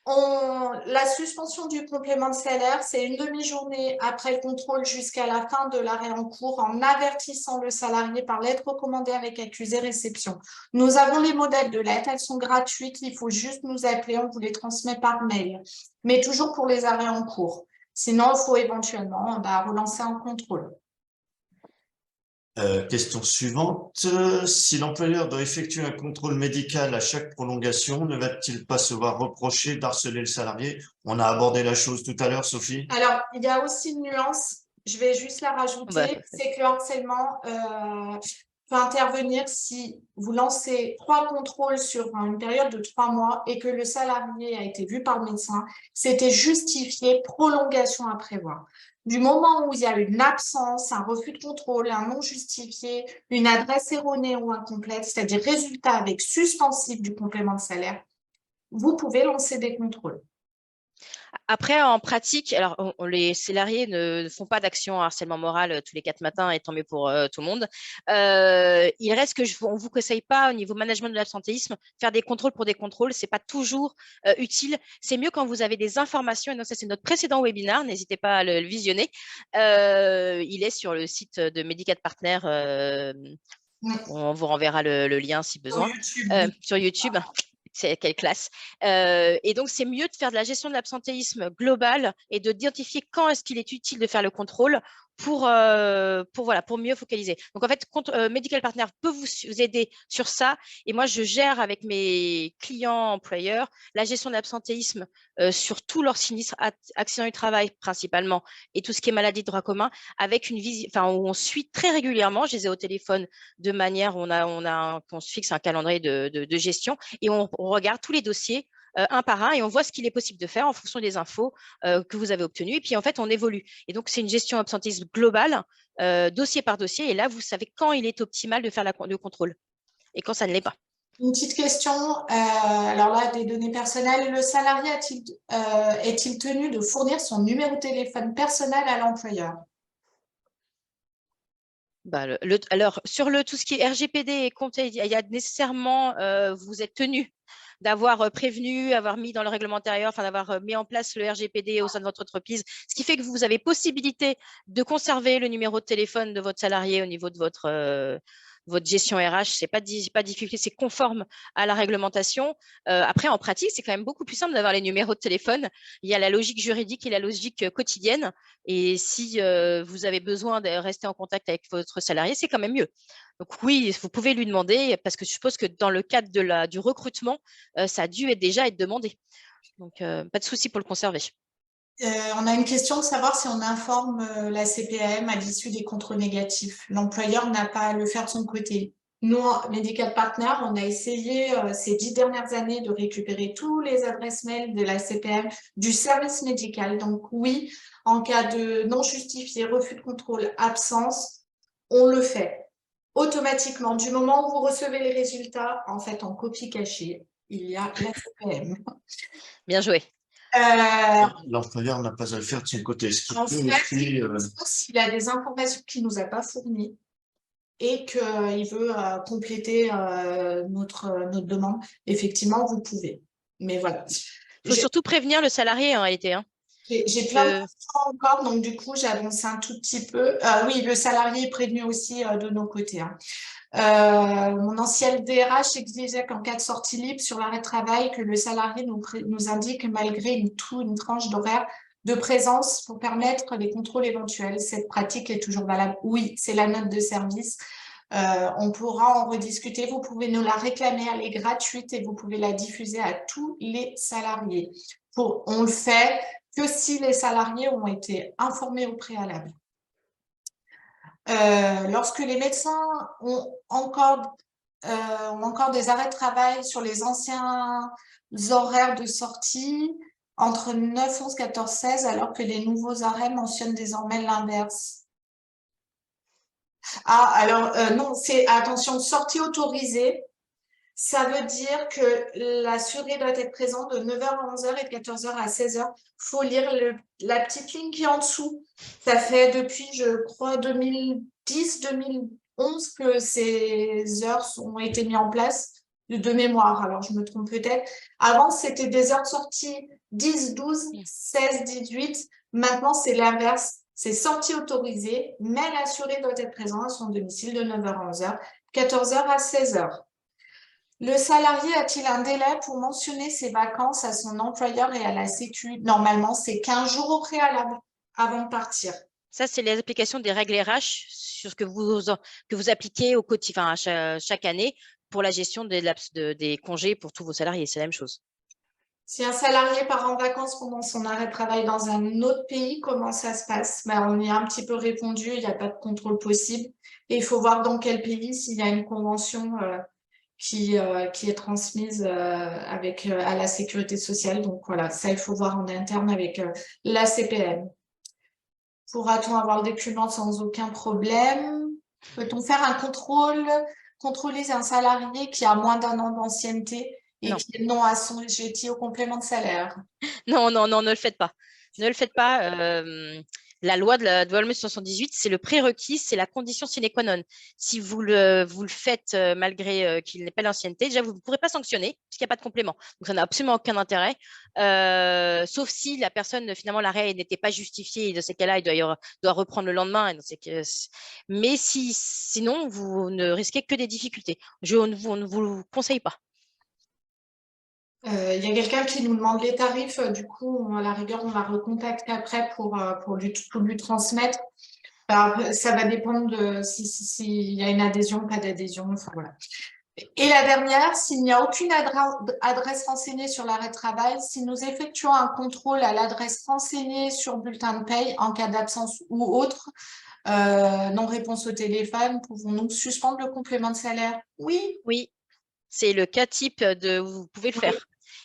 La suspension du complément de salaire, c'est une demi-journée après le contrôle jusqu'à la fin de l'arrêt en cours en avertissant le salarié par lettre recommandée avec accusé réception. Nous avons les modèles de lettres, elles sont gratuites, il faut juste nous appeler, on vous les transmet par mail, mais toujours pour les arrêts en cours. Sinon, il faut éventuellement relancer un contrôle. Question suivante. Si l'employeur doit effectuer un contrôle médical à chaque prolongation, ne va-t-il pas se voir reprocher d'harceler le salarié? On a abordé la chose tout à l'heure, Sophie. Alors, il y a aussi une nuance, je vais juste la rajouter, c'est que le harcèlement peut intervenir si vous lancez 3 contrôles sur une période de 3 mois et que le salarié a été vu par le médecin, c'était justifié, prolongation à prévoir. Du moment où il y a une absence, un refus de contrôle, un non justifié, une adresse erronée ou incomplète, c'est-à-dire résultat avec suspensif du complément de salaire, vous pouvez lancer des contrôles. Après, en pratique, alors les salariés ne font pas d'action en harcèlement moral tous les 4 matins, et tant mieux pour tout le monde. Il reste que on ne vous conseille pas au niveau management de l'absentéisme, faire des contrôles pour des contrôles, ce n'est pas toujours utile. C'est mieux quand vous avez des informations, et donc ça c'est notre précédent webinaire, n'hésitez pas à le visionner. Il est sur le site de Medical Partner, on vous renverra le lien si besoin. Sur YouTube. C'est quelle classe. Et donc, c'est mieux de faire de la gestion de l'absentéisme globale et d'identifier quand est-ce qu'il est utile de faire le contrôle pour mieux focaliser. Donc, en fait, Medical Partner peut vous aider sur ça. Et moi, je gère avec mes clients employeurs la gestion de l'absentéisme sur tous leurs sinistres, accidents du travail principalement, et tout ce qui est maladie de droit commun, avec une visite, où on suit très régulièrement. Je les ai au téléphone de manière où on se fixe un calendrier de gestion et on regarde tous les dossiers un par un et on voit ce qu'il est possible de faire en fonction des infos que vous avez obtenues. Et puis, en fait, on évolue. Et donc, c'est une gestion absentéisme globale, dossier par dossier. Et là, vous savez quand il est optimal de faire le contrôle et quand ça ne l'est pas. Une petite question. Alors là, des données personnelles. Le salarié est-il tenu de fournir son numéro de téléphone personnel à l'employeur? Bah, alors, sur tout ce qui est RGPD et conseil, il y a nécessairement, vous êtes tenu d'avoir prévenu, avoir mis dans le règlement intérieur, enfin d'avoir mis en place le RGPD au sein de votre entreprise, ce qui fait que vous avez possibilité de conserver le numéro de téléphone de votre salarié au niveau de votre gestion RH. C'est pas difficile, c'est conforme à la réglementation. Après, en pratique, c'est quand même beaucoup plus simple d'avoir les numéros de téléphone. Il y a la logique juridique et la logique quotidienne. Et si vous avez besoin de rester en contact avec votre salarié, c'est quand même mieux. Donc oui, vous pouvez lui demander, parce que je suppose que dans le cadre du recrutement, ça a dû déjà être demandé. Donc, pas de souci pour le conserver. On a une question de savoir si on informe la CPAM à l'issue des contrôles négatifs. L'employeur n'a pas à le faire de son côté. Nous, Medical Partner, on a essayé ces 10 dernières années de récupérer tous les adresses mail de la CPAM du service médical. Donc oui, en cas de non justifié, refus de contrôle, absence, on le fait automatiquement. Du moment où vous recevez les résultats, en fait, en copie cachée, il y a la CPAM. Bien joué. L'employeur n'a pas à le faire de son côté. En fait, s'il a des informations qu'il ne nous a pas fournies et qu'il veut compléter notre demande, effectivement, vous pouvez. Mais voilà. Il faut surtout prévenir le salarié en réalité. Hein. J'ai plein de questions encore, donc du coup, j'ai avancé un tout petit peu. Oui, le salarié est prévenu aussi de nos côtés. Hein. Mon ancienne DRH exigeait qu'en cas de sortie libre sur l'arrêt de travail, que le salarié nous indique malgré une tranche d'horaire de présence pour permettre les contrôles éventuels. Cette pratique est toujours valable. Oui, c'est la note de service. On pourra en rediscuter. Vous pouvez nous la réclamer, elle est gratuite et vous pouvez la diffuser à tous les salariés. On le fait que si les salariés ont été informés au préalable. Lorsque les médecins ont encore des arrêts de travail sur les anciens horaires de sortie, entre 9, 11, 14, 16, alors que les nouveaux arrêts mentionnent désormais l'inverse. Ah, alors non, c'est attention, sortie autorisée. Ça veut dire que l'assuré doit être présent de 9h à 11h et de 14h à 16h. Il faut lire la petite ligne qui est en dessous. Ça fait depuis, je crois, 2010, 2011 que ces heures ont été mises en place de mémoire. Alors, je me trompe peut-être. Avant, c'était des heures de sortie 10, 12, 16, 18. Maintenant, c'est l'inverse. C'est sortie autorisée, mais l'assuré doit être présent à son domicile de 9h à 11h, 14h à 16h. Le salarié a-t-il un délai pour mentionner ses vacances à son employeur et à la Sécu? Normalement, c'est 15 jours au préalable avant de partir. Ça, c'est les applications des règles RH sur ce que vous appliquez au quotidien, chaque année pour la gestion des congés pour tous vos salariés. C'est la même chose. Si un salarié part en vacances pendant son arrêt de travail dans un autre pays, comment ça se passe? On y a un petit peu répondu, il n'y a pas de contrôle possible. Et il faut voir dans quel pays, s'il y a une convention qui est transmise à la sécurité sociale. Donc voilà, ça, il faut voir en interne avec la CPM. Pourra-t-on avoir le document sans aucun problème? Peut-on faire un contrôler un salarié qui a moins d'1 an d'ancienneté et qui est non assujetti au complément de salaire? Non, ne le faites pas. Ne le faites pas. La loi de la loi 78, c'est le prérequis, c'est la condition sine qua non. Si vous le faites malgré qu'il n'ait pas l'ancienneté, déjà, vous ne pourrez pas sanctionner parce qu'il n'y a pas de complément. Donc, ça n'a absolument aucun intérêt, sauf si la personne, finalement, l'arrêt n'était pas justifié. Et dans ces cas-là, il doit reprendre le lendemain. Mais sinon, vous ne risquez que des difficultés. Je ne vous le conseille pas. Il y a quelqu'un qui nous demande les tarifs, du coup, à la rigueur, on va recontacter après pour lui transmettre. Ça va dépendre de s'il y a une adhésion ou pas d'adhésion. Enfin, voilà. Et la dernière, s'il n'y a aucune adresse renseignée sur l'arrêt de travail, si nous effectuons un contrôle à l'adresse renseignée sur bulletin de paye en cas d'absence ou autre, non-réponse au téléphone, pouvons-nous suspendre le complément de salaire? Oui. Oui, c'est le cas type vous pouvez le faire.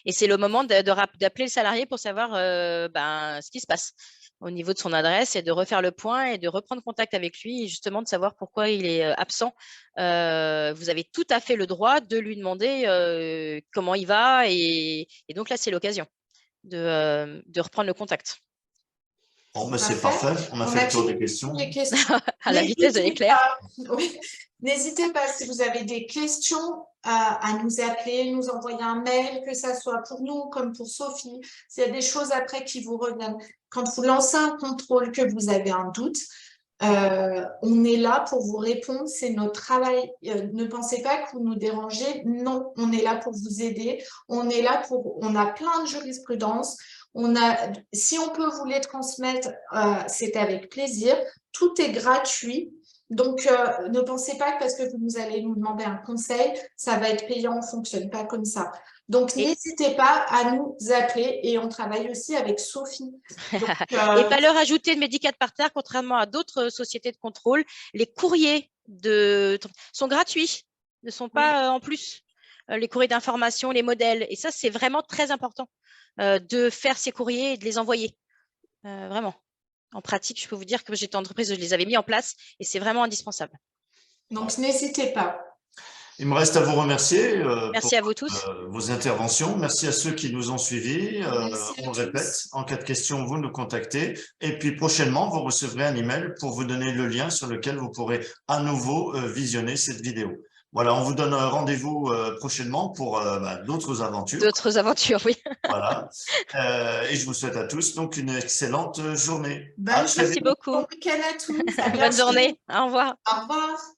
Et c'est le moment d'appeler le salarié pour savoir ce qui se passe. au niveau de son adresse et de refaire le point et de reprendre contact avec lui et justement de savoir pourquoi il est absent. Vous avez tout à fait le droit de lui demander comment il va et donc là, c'est l'occasion de reprendre le contact. Bon, mais c'est parfait. On a fait le tour des questions. À la vitesse de l'éclair. Oui. N'hésitez pas, si vous avez des questions, à nous appeler, nous envoyer un mail, que ça soit pour nous comme pour Sophie. S'il y a des choses après qui vous reviennent. Quand vous lancez un contrôle, que vous avez un doute, on est là pour vous répondre, c'est notre travail. Ne pensez pas que vous nous dérangez. Non, on est là pour vous aider. On est là pour. On a plein de jurisprudence. Si on peut vous les transmettre, c'est avec plaisir. Tout est gratuit. Donc, ne pensez pas que parce que vous allez nous demander un conseil, ça va être payant. On ne fonctionne pas comme ça. Donc, n'hésitez pas à nous appeler et on travaille aussi avec Sophie. Donc, Et valeur ajoutée de Medicat Partner, contrairement à d'autres sociétés de contrôle, les courriers sont gratuits, ne sont pas en plus. Les courriers d'information, les modèles. Et ça, c'est vraiment très important de faire ces courriers et de les envoyer. Vraiment. En pratique, je peux vous dire que j'étais entreprise, je les avais mis en place et c'est vraiment indispensable. Donc, n'hésitez pas. Il me reste à vous remercier Merci pour à vous tous. Vos interventions. Merci à ceux qui nous ont suivis. On le répète, en cas de question, vous nous contactez. Et puis prochainement, vous recevrez un email pour vous donner le lien sur lequel vous pourrez à nouveau visionner cette vidéo. Voilà, on vous donne rendez-vous prochainement pour d'autres aventures. D'autres aventures, oui. Voilà. Et je vous souhaite à tous donc une excellente journée. Merci beaucoup. Bon week-end à tous. Bonne journée. Au revoir. Au revoir.